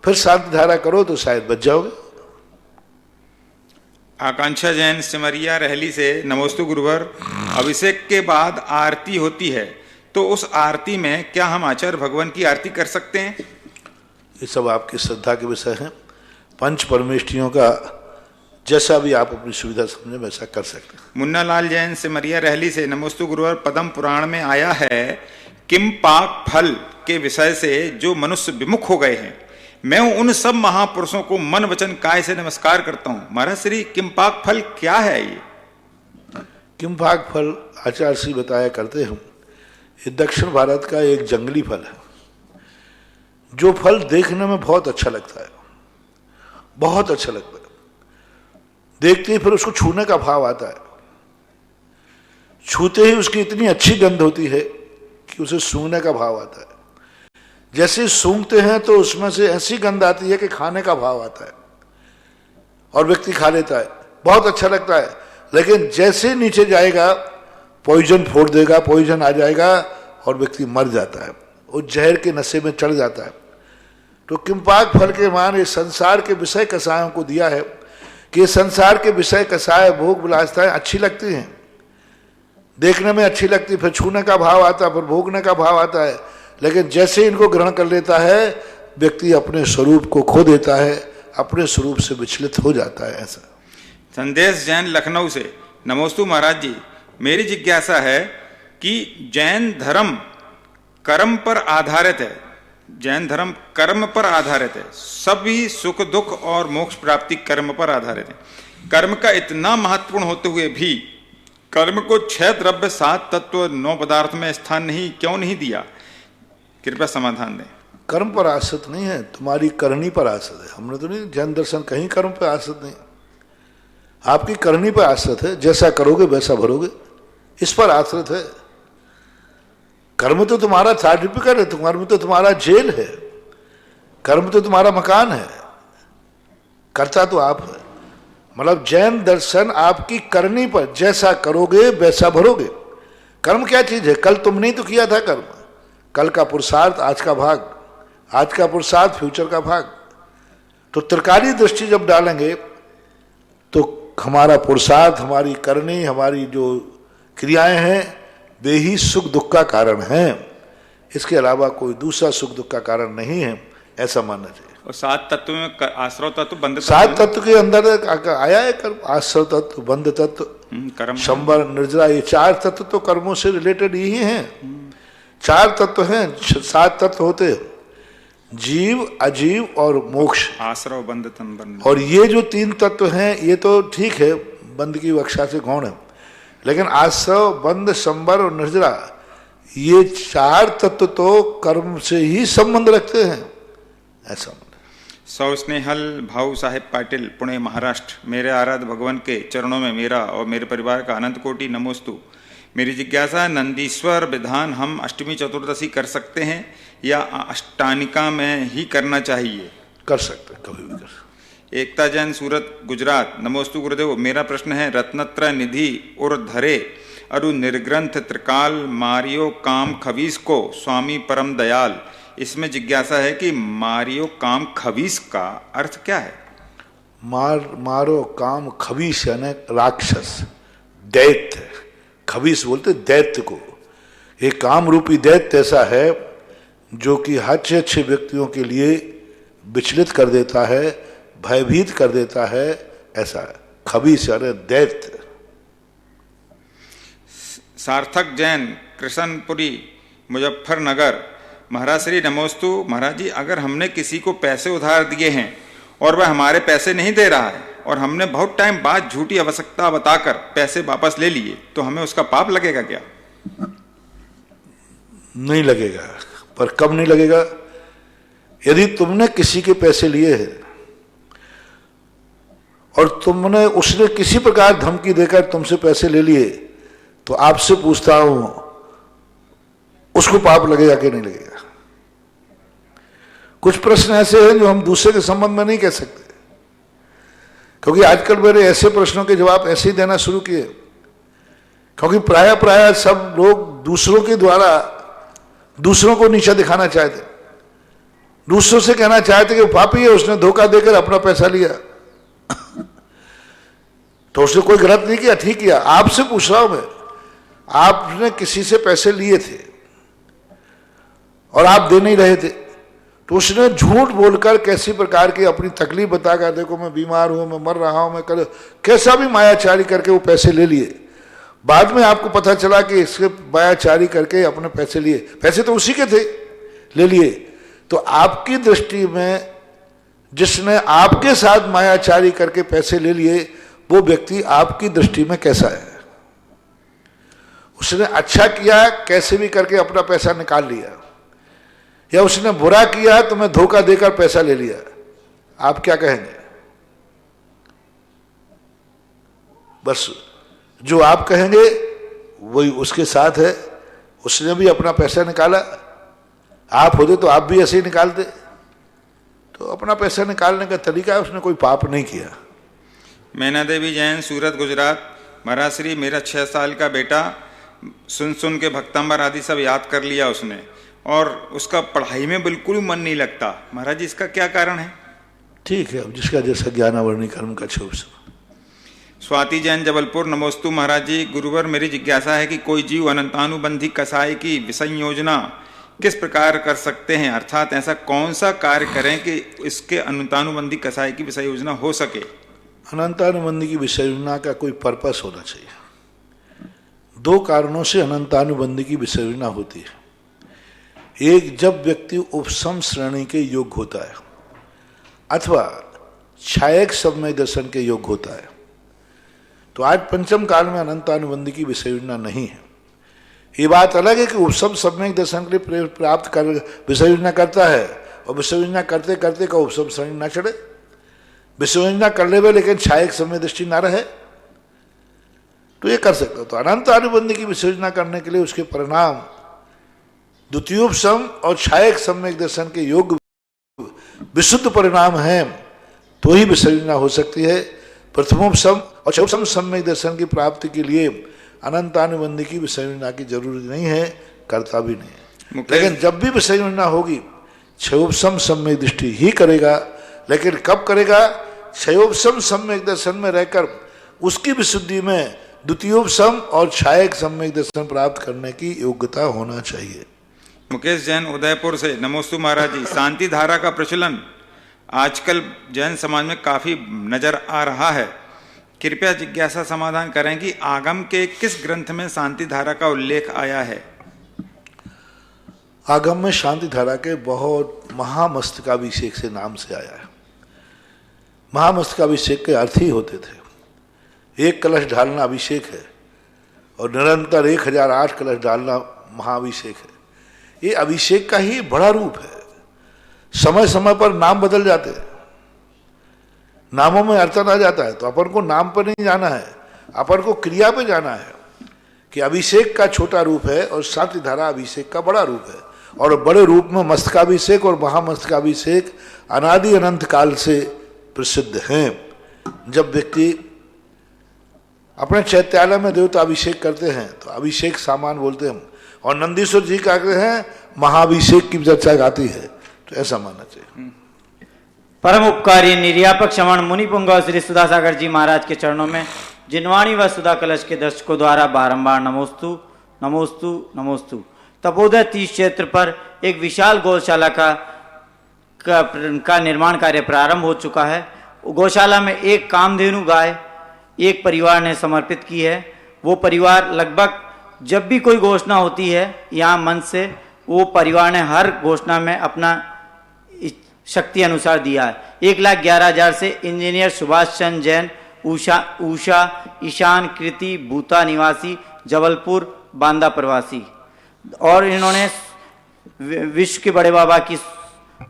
फिर शांति धारा करो तो शायद बच जाओगे।
आकांक्षा जैन सिमरिया रहली से, नमोस्तु गुरुवर। अभिषेक के बाद आरती होती है तो उस आरती में क्या हम आचार्य भगवान की आरती कर सकते हैं?
ये सब आपकी श्रद्धा के विषय हैं। पंच परमेष्ठियों का जैसा भी आप अपनी सुविधा समझे वैसा कर सकते हैं।
मुन्ना लाल जैन सिमरिया रहली से, नमोस्तु गुरुवर। पद्म पुराण में आया है किम पाक फल के विषय से जो मनुष्य विमुख हो गए हैं, मैं उन सब महापुरुषों को मन वचन काय से नमस्कार करता हूं। महाराज श्री किम्पाक फल क्या है? ये
किम्पाक फल आचार्य श्री बताया करते हैं, ये दक्षिण भारत का एक जंगली फल है, जो फल देखने में बहुत अच्छा लगता है, बहुत अच्छा लगता है। देखते ही फिर उसको छूने का भाव आता है, छूते ही उसकी इतनी अच्छी गंध होती है कि उसे सूंघने का भाव आता है। जैसे सूंघते हैं तो उसमें से ऐसी गंध आती है कि खाने का भाव आता है और व्यक्ति खा लेता है। बहुत अच्छा लगता है, लेकिन जैसे नीचे जाएगा पॉइजन फोड़ देगा, पॉइजन आ जाएगा और व्यक्ति मर जाता है, वो जहर के नशे में चढ़ जाता है। तो किंपाक फल के मान इस संसार के विषय कसायों को दिया है कि ये संसार के विषय कसाय भोग विलासताएं अच्छी लगती हैं, देखने में अच्छी लगती, फिर छूने का भाव आता है, फिर भोगने का भाव आता है, लेकिन जैसे इनको ग्रहण कर लेता है व्यक्ति अपने स्वरूप को खो देता है, अपने स्वरूप से विचलित हो जाता है। ऐसा
संदेश जैन लखनऊ से, नमोस्तु महाराज जी, मेरी जिज्ञासा है कि जैन धर्म कर्म पर आधारित है, जैन धर्म कर्म पर आधारित है, सभी सुख दुख और मोक्ष प्राप्ति कर्म पर आधारित है। कर्म का इतना महत्वपूर्ण होते हुए भी कर्म को 6 द्रव्य 7 तत्व 9 पदार्थ में स्थान क्यों नहीं दिया? कृपया समाधान दें।
कर्म पर आश्रित नहीं है, तुम्हारी करनी पर आश्रित है। हमने तो नहीं, जैन दर्शन कहीं कर्म पर आश्रित नहीं, आपकी करनी पर आश्रित है, जैसा करोगे वैसा भरोगे, इस पर आश्रित है। कर्म तो तुम्हारा सर्टिफिकेट है, कर्म तो तुम्हारा जेल है, कर्म तो तुम्हारा मकान है, कर्ता तो आप है। मतलब जैन दर्शन आपकी करनी पर, जैसा करोगे वैसा भरोगे। कर्म क्या चीज है? कल तुमने तो किया था कर्म, कल का पुरुषार्थ आज का भाग, आज का पुरुषार्थ फ्यूचर का भाग। तो त्रिकाली दृष्टि जब डालेंगे तो हमारा पुरुषार्थ, हमारी करनी, हमारी जो क्रियाएं हैं वे ही सुख दुख का कारण है, इसके अलावा कोई दूसरा सुख दुख का कारण नहीं है, ऐसा मानना चाहिए।
और 7 तत्व में आश्रव तत्व, बंध तत्व,
7 तत्व के अंदर आया है कर्म, आश्रव तत्व, बंध तत्व,
कर्म,
शंबर, निर्जरा, ये 4 तत्व तो कर्मों से रिलेटेड ही हैं। 4 तत्व हैं, 7 तत्व होते हैं, जीव, अजीव और मोक्ष,
आश्रव बंध तन।
और ये जो 3 तत्व हैं ये तो ठीक है, बंध की वक्षा से गौण है, लेकिन आश्रव, बंध, शंबर और निर्जरा, ये 4 तत्व तो कर्म से ही संबंध रखते हैं, ऐसा।
सौ स्नेहल भाऊ साहेब पाटिल, पुणे महाराष्ट्र। मेरे आराध्य भगवान के चरणों में मेरा और मेरे परिवार का अनंत कोटि नमोस्तु। मेरी जिज्ञासा, नंदीश्वर विधान हम अष्टमी चतुर्दशी कर सकते हैं या अष्टानिका में ही करना चाहिए?
कर सकते हैं, कभी भी कर सकते।
एकता जैन, सूरत, गुजरात। नमोस्तु गुरुदेव, मेरा प्रश्न है, रत्नत्र निधि और धरे अरु निर्ग्रंथ त्रिकाल मारियो काम खबीस को स्वामी परम दयाल, इसमें जिज्ञासा है कि मारियो काम खबीस का अर्थ क्या है?
मारो काम खबीस यानी राक्षस, दैत्य। खबीस बोलते दैत्य को। एक काम रूपी दैत्य ऐसा है जो कि अच्छे अच्छे व्यक्तियों के लिए विचलित कर देता है, भयभीत कर देता है, ऐसा है खबीस यानी दैत्य।
सार्थक जैन, कृष्णपुरी, मुजफ्फरनगर। महाराज श्री नमोस्तु। महाराज जी, अगर हमने किसी को पैसे उधार दिए हैं और वह हमारे पैसे नहीं दे रहा है और हमने बहुत टाइम बाद झूठी आवश्यकता बताकर पैसे वापस ले लिए, तो हमें उसका पाप लगेगा क्या?
नहीं लगेगा। पर कब नहीं लगेगा? यदि तुमने किसी के पैसे लिए हैं और तुमने, उसने किसी प्रकार धमकी देकर तुमसे पैसे ले लिए, तो आपसे पूछता हूं उसको पाप लगेगा कि नहीं लगेगा? कुछ प्रश्न ऐसे हैं जो हम दूसरे के संबंध में नहीं कह सकते, क्योंकि आजकल मेरे ऐसे प्रश्नों के जवाब ऐसे ही देना शुरू किए, क्योंकि प्राय सब लोग दूसरों के द्वारा दूसरों को नीचा दिखाना चाहते, दूसरों से कहना चाहते कि वो पापी है, उसने धोखा देकर अपना पैसा लिया। तो उसने कोई गलत नहीं किया, ठीक किया। आपसे पूछ रहा हूं मैं, आपने किसी से पैसे लिए थे और आप दे नहीं रहे थे, तो उसने झूठ बोलकर कैसी प्रकार की अपनी तकलीफ बताकर, देखो मैं बीमार हूं, मैं मर रहा हूं, मैं कर, कैसा भी मायाचारी करके वो पैसे ले लिए। बाद में आपको पता चला कि इसके मायाचारी करके अपने पैसे लिए, पैसे तो उसी के थे, ले लिए। तो आपकी दृष्टि में जिसने आपके साथ मायाचारी करके पैसे ले लिए, वो व्यक्ति आपकी दृष्टि में कैसा है? उसने अच्छा किया, कैसे भी करके अपना पैसा निकाल लिया, या उसने बुरा किया, तुम्हें धोखा देकर पैसा ले लिया, आप क्या कहेंगे? बस जो आप कहेंगे वही उसके साथ है। उसने भी अपना पैसा निकाला, आप होते तो आप भी ऐसे ही निकालते। तो अपना पैसा निकालने का तरीका है, उसने कोई पाप नहीं किया।
मैना देवी जैन, सूरत, गुजरात। महाराज श्री, मेरा 6 साल का बेटा सुन सुन के भक्तंबर आदि सब याद कर लिया उसने, और उसका पढ़ाई में बिल्कुल मन नहीं लगता। महाराज जी, इसका क्या कारण है?
ठीक है, अब जिसका जैसा ज्ञानावरणी कर्म का क्षोभ।
स्वाति जैन, जबलपुर। नमोस्तु महाराज जी। गुरुवर, मेरी जिज्ञासा है कि कोई जीव अनंतानुबंधी कसाय की विषय योजना किस प्रकार कर सकते हैं, अर्थात ऐसा कौन सा कार्य करें कि इसके अनंतानुबंधी कसाय की विषय योजना हो सके?
अनंतानुबंधी की विषय योजना का कोई पर्पस होना चाहिए। 2 कारणों से अनंतानुबंधी की विषय योजना होती है। एक, जब व्यक्ति उपसम श्रेणी के योग्य होता है अथवा छायक सम्यक दर्शन के योग्य होता है, तो आज पंचम काल में अनंतानुबंधी की विषय योजना नहीं है। ये बात अलग है कि उपसम सम्यक दर्शन के लिए प्राप्त कर विषय योजना करता है और विषय योजना करते करते का उपसम श्रेणी ना चढ़े। विषय योजना कर ले लेकिन छायक समय दृष्टि ना रहे तो ये कर सकता। तो अनंत अनुबंधी की विषय योजना करने के लिए उसके परिणाम द्वितीयोपसम और छायक सम्यक दर्शन के योग विशुद्ध परिणाम है, तो ही विषय योजना हो सकती है। प्रथमोपसम और चौपसम सम्यक दर्शन की प्राप्ति के लिए अनंतानुबंधी की विषय योजना की जरूरत नहीं है, करता भी नहीं है। लेकिन जब भी विषय योजना होगी क्षयोपसम सम्यक दृष्टि ही करेगा। लेकिन कब करेगा? क्षयोपसम सम्यक दर्शन में रहकर उसकी विशुद्धि में द्वितीयोपसम और छायक सम्यक दर्शन प्राप्त करने की योग्यता होना चाहिए।
मुकेश जैन, उदयपुर से। नमोस्तु महाराज जी। शांति धारा का प्रचलन आजकल जैन समाज में काफी नजर आ रहा है। कृपया जिज्ञासा समाधान करें कि आगम के किस ग्रंथ में शांति धारा का उल्लेख आया है?
आगम में शांति धारा के बहुत महामस्तकाभिषेक से नाम से आया है। महामस्तकाभिषेक के अर्थ ही होते थे, एक कलश डालना अभिषेक है और निरंतर 1008 कलश डालना महाअभिषेक है। ये अभिषेक का ही बड़ा रूप है। समय समय पर नाम बदल जाते हैं, नामों में अर्थ आ जाता है। तो अपन को नाम पर नहीं जाना है, अपन को क्रिया पे जाना है कि अभिषेक का छोटा रूप है और शांति धारा अभिषेक का बड़ा रूप है। और बड़े रूप में मस्तकाभिषेक और महामस्तकाभिषेक अनादि अनंत काल से प्रसिद्ध हैं। जब व्यक्ति अपने चैत्यालय में देवता अभिषेक करते हैं तो अभिषेक सामान बोलते हैं, और नंदीश्वर जी कहते हैं महाअभिषेक की चर्चा गाती है, तो ऐसा मानना चाहिए।
परम उपकारी निर्यापक श्रवण मुनि पुंगव श्री सुधासागर जी महाराज के चरणों में जिनवाणी व सुधा कलश के दर्शकों द्वारा बारंबार नमोस्तु नमोस्तु नमोस्तु। तपोदय 30 क्षेत्र पर एक विशाल गौशाला का निर्माण कार्य प्रारंभ हो चुका है। गौशाला में एक कामधेनु गाय एक परिवार ने समर्पित की है। वो परिवार लगभग जब भी कोई घोषणा होती है यहाँ मंच से, वो परिवार ने हर घोषणा में अपना शक्ति अनुसार दिया है। 1,11,000 से इंजीनियर सुभाष चंद्र जैन, उषा ईशान कृति भूता निवासी, जबलपुर बांदा प्रवासी, और इन्होंने विश्व के बड़े बाबा की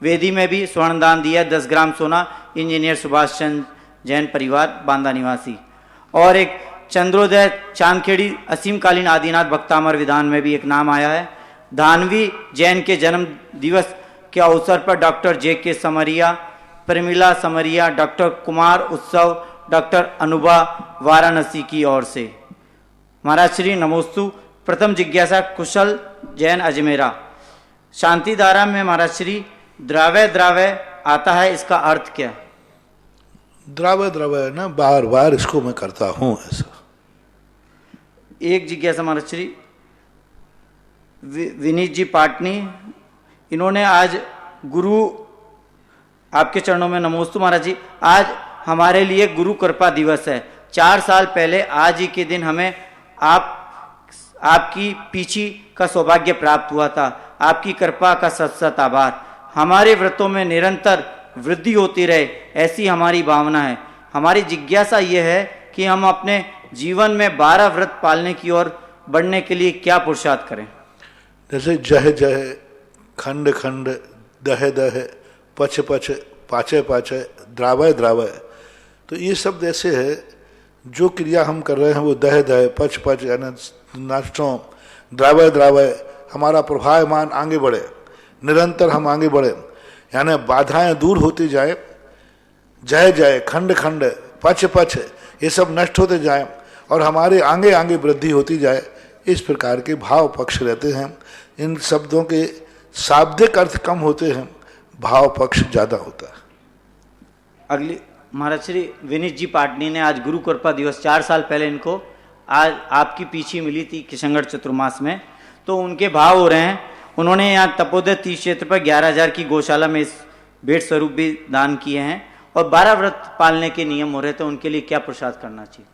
वेदी में भी स्वर्ण दान दिया 10 ग्राम सोना। इंजीनियर सुभाष चंद्र जैन परिवार बांदा निवासी। और एक चंद्रोदय चांदखेड़ी असीमकालीन आदिनाथ भक्तामर विधान में भी एक नाम आया है। धानवी जैन के जन्म दिवस के अवसर पर डॉक्टर जे.के. समरिया, प्रमिला समरिया, डॉक्टर कुमार उत्सव, डॉक्टर अनुभा वाराणसी की ओर से। महाराज श्री नमोस्तु। प्रथम जिज्ञासा कुशल जैन अजमेरा। शांति धारा में महाराज श्री द्राव्य द्राव्य आता है, इसका अर्थ क्या?
द्राव्य द्राव्य है ना, बार बार इसको मैं करता हूं ऐसा।
एक जिज्ञासा महाराज श्री विनीत जी पाटनी, इन्होंने आज गुरु आपके चरणों में नमोस्तु महाराज जी। आज हमारे लिए गुरु कृपा दिवस है। 4 साल पहले आज ही के दिन हमें आपकी पीछी का सौभाग्य प्राप्त हुआ था। आपकी कृपा का सत सत आभार। हमारे व्रतों में निरंतर वृद्धि होती रहे, ऐसी हमारी भावना है। हमारी जिज्ञासा यह है कि हम अपने जीवन में 12 व्रत पालने की ओर बढ़ने के लिए क्या पुरुषार्थ करें?
जैसे जह जह, खंड खंड, दह दह, पच पच, पाचे पाचे, द्रावय द्रावय, तो ये शब्द ऐसे है जो क्रिया हम कर रहे हैं वो दह दह, पच पच यानी नष्टों, द्रावय द्रावय, हमारा प्रभावमान आगे बढ़े, निरंतर हम आगे बढ़े, यानी बाधाएं दूर होती जाए। जय जय, खंड खंड, पच ये सब नष्ट होते जाएं और हमारे आगे आगे वृद्धि होती जाए, इस प्रकार के भाव पक्ष रहते हैं। इन शब्दों के शाब्दिक अर्थ कम होते हैं, भाव पक्ष ज़्यादा होता है।
अगली महाराज श्री विनीत जी पाटनी ने आज गुरु कृपा दिवस 4 साल पहले इनको आज आपकी पीछी मिली थी किशनगढ़ चतुर्मास में, तो उनके भाव हो रहे हैं। उन्होंने यहाँ तपोदय तीर्थ क्षेत्र पर 11,000 की गौशाला में इस भेंट स्वरूप भी दान किए हैं और 12 व्रत पालने के नियम हो रहे थे, उनके लिए क्या प्रसाद करना चाहिए?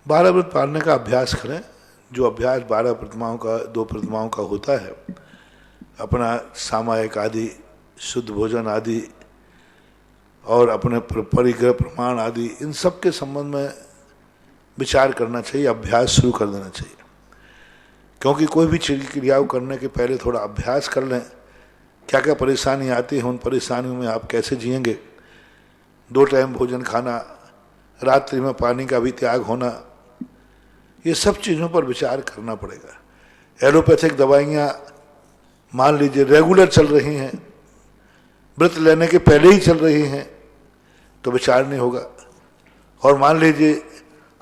12 व्रत पालने का अभ्यास करें। जो अभ्यास 12 प्रतिमाओं का 2 प्रतिमाओं का होता है, अपना सामायिक आदि, शुद्ध भोजन आदि और अपने परिग्रह प्रमाण आदि, इन सब के संबंध में विचार करना चाहिए, अभ्यास शुरू कर देना चाहिए। क्योंकि कोई भी चीज की क्रियाओं करने के पहले थोड़ा अभ्यास कर लें, क्या क्या परेशानी आती है, उन परेशानियों में आप कैसे जिएंगे। 2 टाइम भोजन खाना, रात्रि में पानी का भी त्याग होना, ये सब चीज़ों पर विचार करना पड़ेगा। एलोपैथिक दवाइयाँ मान लीजिए रेगुलर चल रही हैं, व्रत लेने के पहले ही चल रही हैं, तो विचार नहीं होगा। और मान लीजिए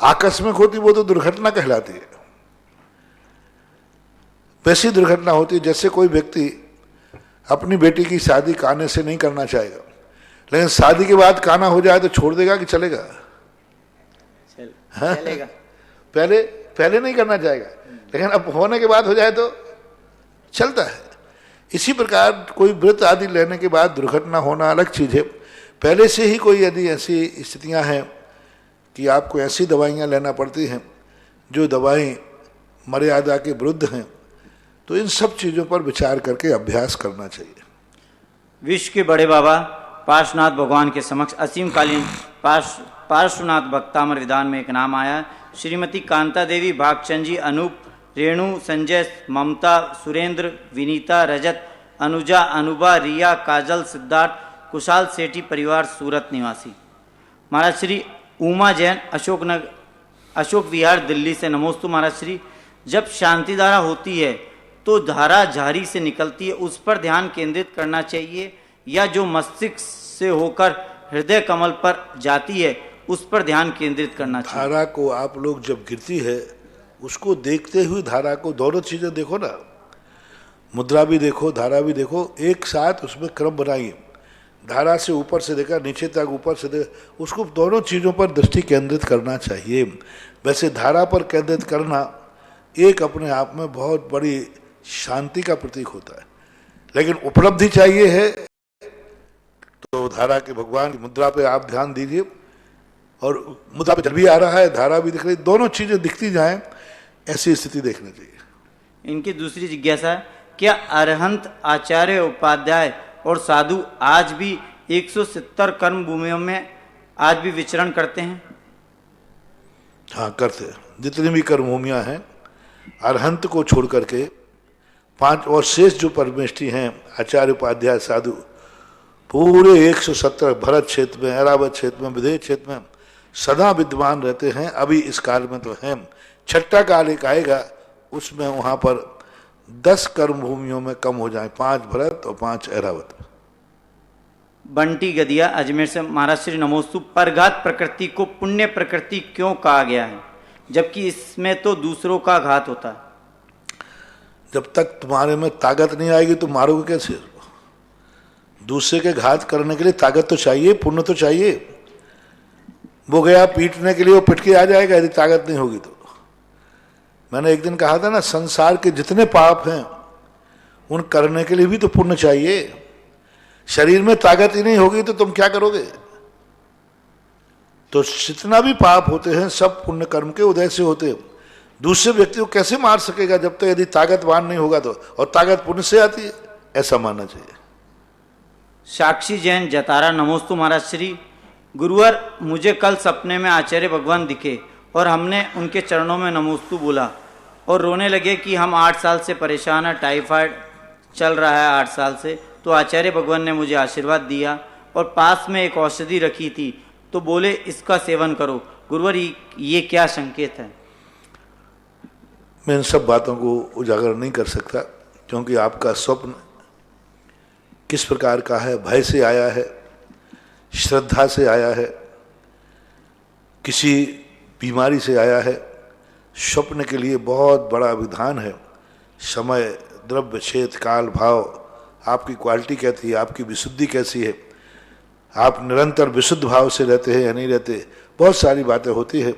आकस्मिक होती, वो तो दुर्घटना कहलाती है। वैसी दुर्घटना होती है जैसे कोई व्यक्ति अपनी बेटी की शादी काने से नहीं करना चाहेगा, लेकिन शादी के बाद काना हो जाए तो छोड़ देगा कि चलेगा?
चलेगा।
पहले नहीं करना चाहेगा, लेकिन अब होने के बाद हो जाए तो चलता है। इसी प्रकार कोई व्रत आदि लेने के बाद दुर्घटना होना अलग चीज़ है। पहले से ही कोई यदि ऐसी स्थितियां हैं कि आपको ऐसी दवाइयां लेना पड़ती हैं जो दवाएं मर्यादा के विरुद्ध हैं, तो इन सब चीज़ों पर विचार करके अभ्यास करना चाहिए।
विश्व के बड़े बाबा पार्श्वनाथ भगवान के समक्ष असीमकालीन पार्श्वनाथ भक्तामर विधान में एक नाम आया। श्रीमती कांता देवी, भागचंद जी, अनूप, रेणु, संजय, ममता, सुरेंद्र, विनीता, रजत, अनुजा, अनुबा, रिया, काजल, सिद्धार्थ, कुशाल सेठी परिवार, सूरत निवासी। महाराज श्री उमा जैन, अशोक विहार, दिल्ली से। नमोस्तु महाराज श्री। जब शांति धारा होती है तो धारा झारी से निकलती है, उस पर ध्यान केंद्रित करना चाहिए, या जो मस्तिष्क से होकर हृदय कमल पर जाती है उस पर ध्यान केंद्रित करना चाहिए?
धारा को आप लोग जब गिरती है उसको देखते हुए धारा को, दोनों चीजें देखो ना, मुद्रा भी देखो, धारा भी देखो, एक साथ उसमें क्रम बनाइए। धारा से ऊपर से देखा, नीचे तक, ऊपर से देखा, उसको दोनों चीज़ों पर दृष्टि केंद्रित करना चाहिए। वैसे धारा पर केंद्रित करना एक अपने आप में बहुत बड़ी शांति का प्रतीक होता है, लेकिन उपलब्धि चाहिए है तो धारा के भगवान की मुद्रा पे आप ध्यान दीजिए, और मुद्रा पे जल भी आ रहा है, धारा भी दिख रही, दोनों चीज़ें दिखती जाएं, ऐसी स्थिति देखनी चाहिए।
इनकी दूसरी जिज्ञासा है, क्या अरहंत आचार्य, उपाध्याय और साधु आज भी 170 कर्म भूमियों में आज भी विचरण करते हैं?
हाँ, करते हैं। जितनी भी कर्म भूमियाँ हैं, अरहंत को छोड़ करके 5 और शेष जो परमेष्ठी हैं, आचार्य, उपाध्याय, साधु, पूरे 170 भरत क्षेत्र में, ऐरावत क्षेत्र में, विदेश क्षेत्र में सदा विद्वान रहते हैं। अभी इस काल में तो हैं, छठा काल एक आएगा उसमें वहाँ पर 10 कर्म भूमियों में कम हो जाए, 5 भरत और 5 ऐरावत।
बंटी गदिया अजमेर से। महाराज श्री नमोस्तु। परघात प्रकृति को पुण्य प्रकृति क्यों कहा गया है, जबकि इसमें तो दूसरों का घात होता है?
जब तक तुम्हारे में ताकत नहीं आएगी तो मारोगे कैसे? दूसरे के घात करने के लिए ताकत तो चाहिए, पुण्य तो चाहिए। वो गया पीटने के लिए, वो पिट के आ जाएगा यदि ताकत नहीं होगी तो। मैंने एक दिन कहा था ना, संसार के जितने पाप हैं उन करने के लिए भी तो पुण्य चाहिए। शरीर में ताकत ही नहीं होगी तो तुम क्या करोगे? तो जितना भी पाप होते हैं सब पुण्य कर्म के उदय से होते हैं। दूसरे व्यक्ति को कैसे मार सकेगा जब तक यदि ताकतवान नहीं होगा तो, और ताकत पुण्य से आती है, ऐसा मानना चाहिए।
साक्षी जैन जतारा। नमोस्तु महाराज श्री। गुरुवर, मुझे कल सपने में आचार्य भगवान दिखे और हमने उनके चरणों में नमोस्तु बोला और रोने लगे कि हम 8 साल से परेशान हैं, टाइफाइड चल रहा है 8 साल से। तो आचार्य भगवान ने मुझे आशीर्वाद दिया और पास में एक औषधि रखी थी, तो बोले इसका सेवन करो। गुरुवर, ये क्या संकेत है?
मैं इन सब बातों को उजागर नहीं कर सकता, क्योंकि आपका स्वप्न किस प्रकार का है, भय से आया है, श्रद्धा से आया है, किसी बीमारी से आया है, स्वप्न के लिए बहुत बड़ा विधान है, समय, द्रव्य, क्षेत्र, काल, भाव, आपकी क्वालिटी कैसी है, आपकी विशुद्धि कैसी है, आप निरंतर विशुद्ध भाव से रहते हैं या नहीं रहते, बहुत सारी बातें होती है।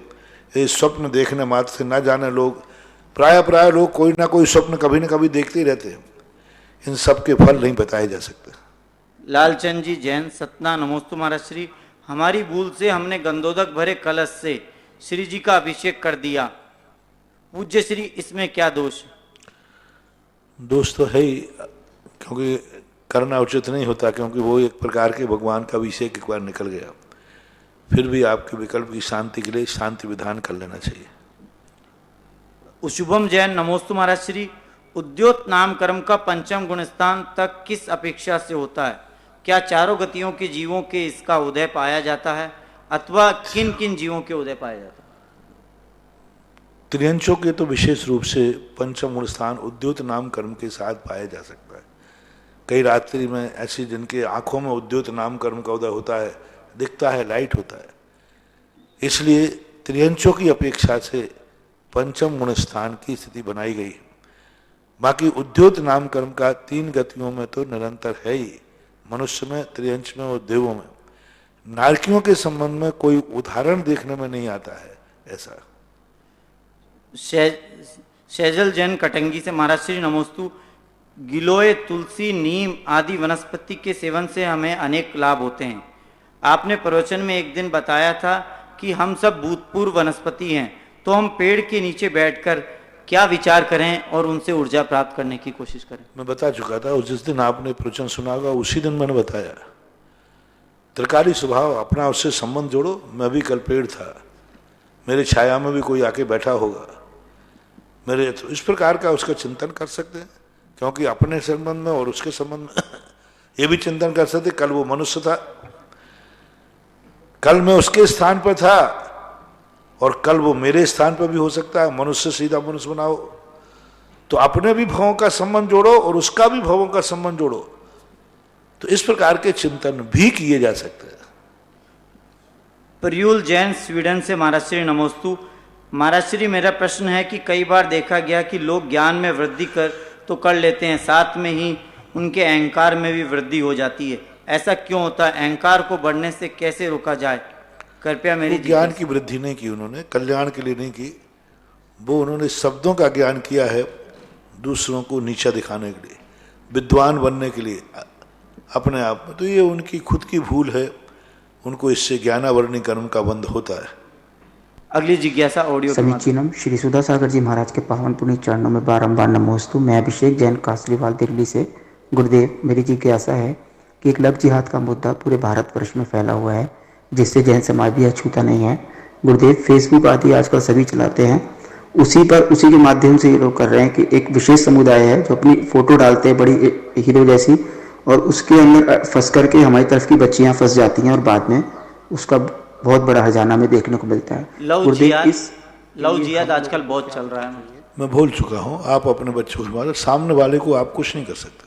ये स्वप्न देखने मात्र से ना जाने लोग, प्राय लोग कोई ना कोई स्वप्न कभी न कभी देखते ही रहते हैं, इन सब के फल नहीं बताए जा सकते।
लालचंद जी जैन, सतना, नमोस्तु महाराज श्री। हमारी भूल से हमने गंधोदक भरे कलश से श्री जी का अभिषेक कर दिया, पूज्य श्री इसमें क्या दोष?
दोष तो है ही, क्योंकि करना उचित नहीं होता, क्योंकि वो एक प्रकार के भगवान का अभिषेक एक बार निकल गया। फिर भी आपके विकल्प की शांति के लिए शांति विधान कर लेना चाहिए।
शुभम जैन, नमोस्तु महाराज श्री। उद्योत नाम कर्म का पंचम गुण स्थान तक किस अपेक्षा से होता है? क्या चारों गतियों के जीवों के इसका उदय पाया जाता है, अथवा किन किन जीवों के उदय पाया जाता है?
त्रियंचों के तो विशेष रूप से पंचम गुण स्थान उद्योत नाम कर्म के साथ पाया जा सकता है। कई रात्रि में ऐसी जिनके आंखों में उद्योत नाम कर्म का उदय होता है, दिखता है, लाइट होता है। इसलिए त्रियंचों की अपेक्षा से पंचम गुण स्थान की स्थिति बनाई गई। बाकी उद्योत नाम कर्म का 3 गतियों में तो निरंतर है ही, मनुष्य में, त्रियंच में और देवों में। नारकियों के संबंध में कोई उदाहरण देखने में नहीं आता है ऐसा।
शैजल जैन कटंगी से, महाराज श्री नमोस्तु। गिलोय, तुलसी, नीम आदि वनस्पति के सेवन से हमें अनेक लाभ होते हैं। आपने प्रवचन में एक दिन बताया था कि हम सब भूतपूर्व वनस्पति हैं, तो हम पेड़ के नीचे बैठकर क्या विचार करें और उनसे ऊर्जा प्राप्त करने की कोशिश करें?
मैं बता चुका था, जिस दिन आपने प्रवचन सुना होगा उसी दिन मैंने बताया। त्रिकाली स्वभाव, अपना उससे संबंध जोड़ो। मैं भी कल पेड़ था, मेरे छाया में भी कोई आके बैठा होगा, मेरे तो इस प्रकार का उसका चिंतन कर सकते हैं, क्योंकि अपने संबंध में और उसके संबंध में ये भी चिंतन कर सकते। कल वो मनुष्य था, कल मैं उसके स्थान पर था, और कल वो मेरे स्थान पर भी हो सकता है। मनुष्य सीधा मनुष्य बनाओ, तो अपने भी भवों का संबंध जोड़ो और उसका भी भवों का संबंध जोड़ो। तो इस प्रकार के चिंतन भी किए जा सकते हैं।
प्रयूल जैन, स्वीडन से, महाराज श्री नमोस्तु। महाराज श्री, मेरा प्रश्न है कि कई बार देखा गया कि लोग ज्ञान में वृद्धि तो कर लेते हैं, साथ में ही उनके अहंकार में भी वृद्धि हो जाती है। ऐसा क्यों होता है? अहंकार को बढ़ने से कैसे रोका जाए? कृपया मेरी
ज्ञान की वृद्धि नहीं की उन्होंने, कल्याण के लिए नहीं की, वो उन्होंने शब्दों का ज्ञान किया है दूसरों को नीचा दिखाने के लिए, विद्वान बनने के लिए अपने आप में। तो ये उनकी खुद की भूल है, उनको इससे ज्ञानावरणी कर्म का बंध होता है।
अगली जिज्ञासा ऑडियो।
समीचीनम। श्री सुधा सागर जी महाराज के पावन पुण्य चरणों में बारंबार नमोस्तु। मैं अभिषेक जैन, कासलीवाल, दिल्ली से। गुरुदेव, मेरी जिज्ञासा है कि एक लव जिहाद का मुद्दा पूरे भारतवर्ष में फैला हुआ है, जिससे जैन समाज भी अछूता नहीं है। गुरुदेव, फेसबुक आदि आजकल सभी चलाते हैं, उसी के माध्यम से ये लोग कर रहे हैं कि एक विशेष समुदाय है जो अपनी फोटो डालते हैं बड़ी हीरो जैसी, और उसके अंदर फंस करके हमारी तरफ की बच्चियां फंस जाती हैं और बाद में उसका बहुत बड़ा हजाना में देखने को मिलता है।
लव जिहाद आजकल बहुत चल रहा है।
मैं भूल चुका हूँ, आप अपने बच्चों को, सामने वाले को आप कुछ नहीं कर सकते।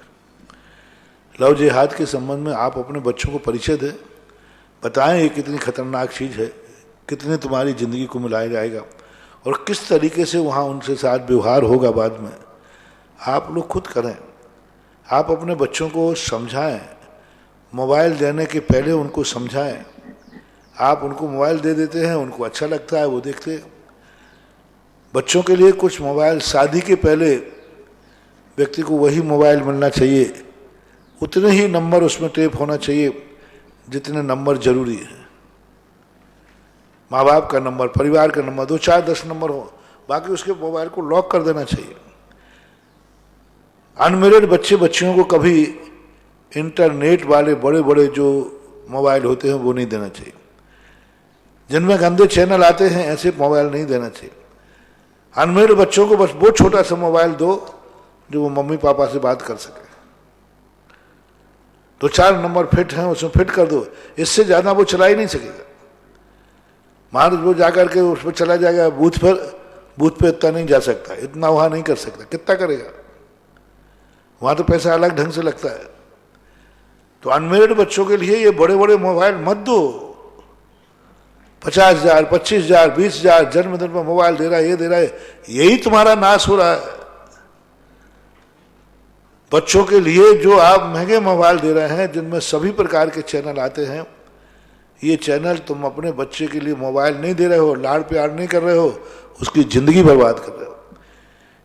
लव जिहाद के संबंध में आप अपने बच्चों को परिचय दें, बताएं ये कितनी खतरनाक चीज़ है, कितने तुम्हारी ज़िंदगी को मिलाया जाएगा और किस तरीके से वहाँ उनके साथ व्यवहार होगा बाद में। आप लोग खुद करें, आप अपने बच्चों को समझाएं, मोबाइल देने के पहले उनको समझाएं। आप उनको मोबाइल दे देते हैं, उनको अच्छा लगता है, वो देखते हैं। बच्चों के लिए कुछ मोबाइल, शादी के पहले व्यक्ति को वही मोबाइल मिलना चाहिए, उतने ही नंबर उसमें टेप होना चाहिए जितने नंबर जरूरी है। माँ बाप का नंबर, परिवार का नंबर 2, 4, 10 नंबर हो, बाकी उसके मोबाइल को लॉक कर देना चाहिए। अनमेरिड बच्चियों को कभी इंटरनेट वाले बड़े बड़े जो मोबाइल होते हैं वो नहीं देना चाहिए। जिनमें गंदे चैनल आते हैं ऐसे मोबाइल नहीं देना चाहिए। अनमेरिड बच्चों को बस वो छोटा सा मोबाइल दो जो वो मम्मी पापा से बात कर सके। 2-4 नंबर फिट हैं उसमें फिट कर दो, इससे ज़्यादा वो चला ही नहीं सकेगा। महाराज वो जाकर के उस पर चला जाएगा बूथ पे इतना नहीं जा सकता, इतना वहाँ नहीं कर सकता, कितना करेगा? वहाँ तो पैसा अलग ढंग से लगता है। तो अनमेरिड बच्चों के लिए ये बड़े बड़े मोबाइल मत दो, 50,000, 25,000, 20,000 जन्मदिन पर मोबाइल दे रहा है, ये दे रहा है। यही तुम्हारा नाश हो रहा है। बच्चों के लिए जो आप महंगे मोबाइल दे रहे हैं, जिनमें सभी प्रकार के चैनल आते हैं, ये चैनल तुम अपने बच्चे के लिए मोबाइल नहीं दे रहे हो, लाड़ प्यार नहीं कर रहे हो, उसकी जिंदगी बर्बाद कर रहे हो।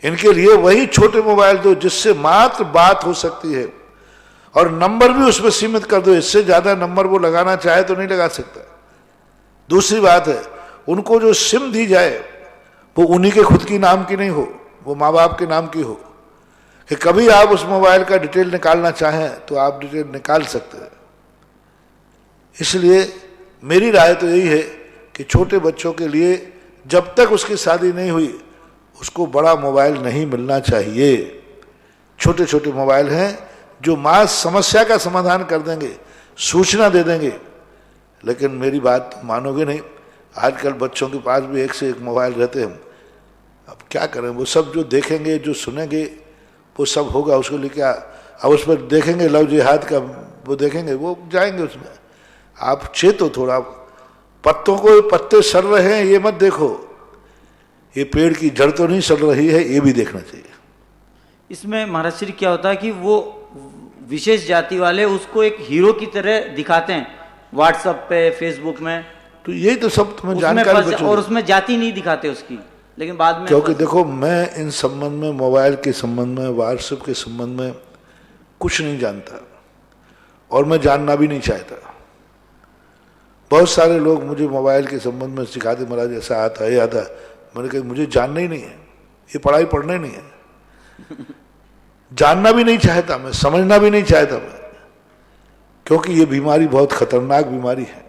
इनके लिए वही छोटे मोबाइल दो जिससे मात्र बात हो सकती है, और नंबर भी उसमें सीमित कर दो। इससे ज्यादा नंबर वो लगाना चाहे तो नहीं लगा सकता। दूसरी बात है, उनको जो सिम दी जाए वो उन्हीं के खुद की नाम की नहीं हो, वो माँ बाप के नाम की हो, कि कभी आप उस मोबाइल का डिटेल निकालना चाहें तो आप डिटेल निकाल सकते हैं। इसलिए मेरी राय तो यही है कि छोटे बच्चों के लिए जब तक उसकी शादी नहीं हुई उसको बड़ा मोबाइल नहीं मिलना चाहिए। छोटे छोटे मोबाइल हैं जो मां समस्या का समाधान कर देंगे, सूचना दे देंगे। लेकिन मेरी बात मानोगे नहीं, आजकल बच्चों के पास भी एक से एक मोबाइल रहते हैं। अब क्या करें, वो सब जो देखेंगे, जो सुनेंगे, वो सब होगा। उसको लिए क्या, अब उस पर देखेंगे लव जिहाद का, वो देखेंगे, वो जाएंगे उसमें। आप चेतो थोड़ा, पत्तों को पत्ते सड़ रहे हैं ये मत देखो, ये पेड़ की जड़ तो नहीं सड़ रही है, ये भी देखना चाहिए।
इसमें महाराज श्री क्या होता है कि वो विशेष जाति वाले उसको एक हीरो की तरह दिखाते हैं व्हाट्सएप पे, फेसबुक में,
तो यही तो सब तुम्हें जानकारी,
और उसमें जाति नहीं दिखाते उसकी, लेकिन बाद में।
क्योंकि देखो, मैं इन संबंध में, मोबाइल के संबंध में, व्हाट्सएप के संबंध में कुछ नहीं जानता, और मैं जानना भी नहीं चाहता। बहुत सारे लोग मुझे मोबाइल के संबंध में सिखाते, महाराज ऐसा आता है, आता है। मैंने कहा मुझे जानना ही नहीं है, ये पढ़ाई पढ़ना ही नहीं है। जानना भी नहीं चाहता मैं, समझना भी नहीं चाहता मैं, क्योंकि ये बीमारी बहुत खतरनाक बीमारी है।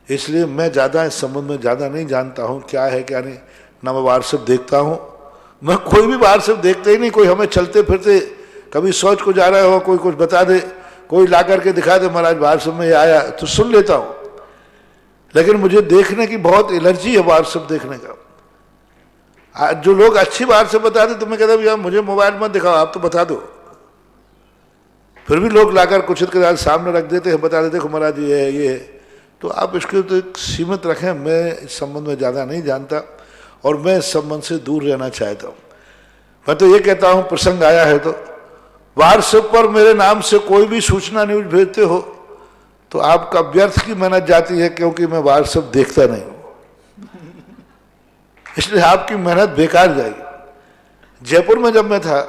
इसलिए मैं ज़्यादा इस संबंध में ज़्यादा नहीं जानता हूँ क्या है क्या नहीं। ना मैं व्हाट्सएप देखता हूँ, मैं कोई भी व्हाट्सएप देखते ही नहीं। कोई हमें चलते फिरते कभी सोच को जा रहा हो, कोई कुछ बता दे, कोई ला करके दिखा दे, महाराज व्हाट्सएप में ये आया, तो सुन लेता हूँ। लेकिन मुझे देखने की बहुत एलर्जी है व्हाट्सएप देखने का। जो लोग अच्छी बात से बता दे तो मैं कहता भैया मुझे मोबाइल मत दिखाओ, आप तो बता दो। फिर भी लोग लाकर कुछ सामने रख देते हैं, बता देते देखो महाराज ये है, ये है। तो आप इसको तो एक सीमित रखें। मैं इस संबंध में ज़्यादा नहीं जानता, और मैं इस संबंध से दूर रहना चाहता हूँ। मैं तो ये कहता हूँ, प्रसंग आया है तो व्हाट्सएप पर मेरे नाम से कोई भी सूचना न्यूज भेजते हो तो आपका व्यर्थ की मेहनत जाती है, क्योंकि मैं व्हाट्सएप देखता नहीं हूँ, इसलिए आपकी मेहनत बेकार जाएगी। जयपुर में जब मैं था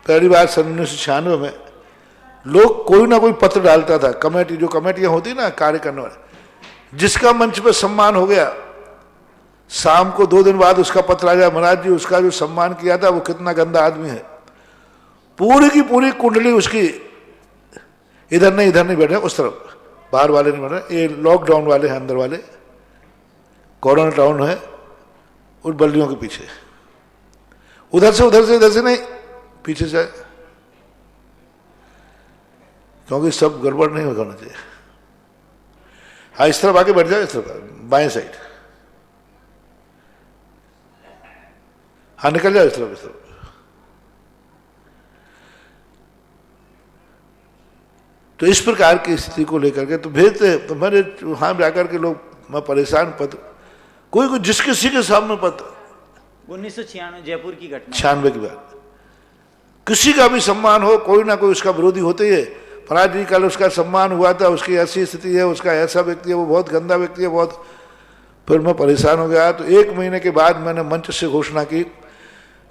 पहली बार सन 1996 में, लोग कोई ना कोई पत्र डालता था, कमेटी, जो कमेटियां होती ना कार्य करने वाले, जिसका मंच पे सम्मान हो गया, शाम को 2 दिन बाद उसका पत्र आ गया, महाराज जी उसका जो सम्मान किया था वो कितना गंदा आदमी है। पूरी की पूरी कुंडली उसकी, इधर नहीं बैठे, उस तरफ, बाहर वाले नहीं बैठे, ये लॉकडाउन वाले हैं, अंदर वाले, कोरोना टाउन है, उन बल्लियों के पीछे, उधर से नहीं, पीछे से, क्योंकि सब गड़बड़ नहीं होना चाहिए। हाँ, इस तरफ आके बैठ जाओ, इस तरफ बाएं साइड, हाँ निकल जाओ इस तरफ। तो इस प्रकार की स्थिति को लेकर के तो भेजते, तो मेरे वहां जाकर के लोग, मैं परेशान, पत्र कोई जिस किसी के सामने पत्र,
1996 जयपुर की घटना,
96 की बात, किसी का भी सम्मान हो, कोई ना कोई उसका विरोधी होते ही है। महाराज जी कल उसका सम्मान हुआ था, उसकी ऐसी स्थिति है, उसका ऐसा व्यक्ति है, वो बहुत गंदा व्यक्ति है, बहुत। फिर मैं परेशान हो गया। तो 1 महीने के बाद मैंने मंच से घोषणा की,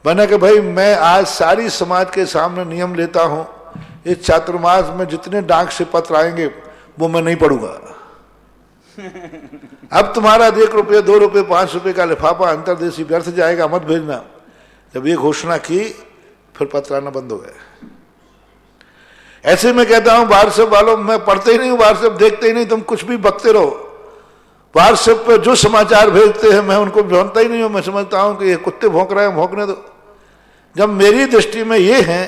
मैंने कहा भाई मैं आज सारी समाज के सामने नियम लेता हूं, इस चातुर्मास में जितने डाक से पत्र आएंगे वो मैं नहीं पढ़ूंगा। अब तुम्हारा 1 रुपये, 2 रुपये, 5 रुपये का लिफाफा अंतरदेशी व्यर्थ जाएगा, मत भेजना। जब ये घोषणा की फिर पत्र आना बंद हो गए। ऐसे में कहता हूं व्हाट्सएप वालों, मैं पढ़ते ही नहीं हूं व्हाट्सएप, देखते ही नहीं, तुम कुछ भी बकते रहो। व्हाट्सएप पे जो समाचार भेजते हैं मैं उनको जानता ही नहीं हूं। मैं समझता हूं कि ये कुत्ते भौंक रहे हैं, भौंकने दो। जब मेरी दृष्टि में ये है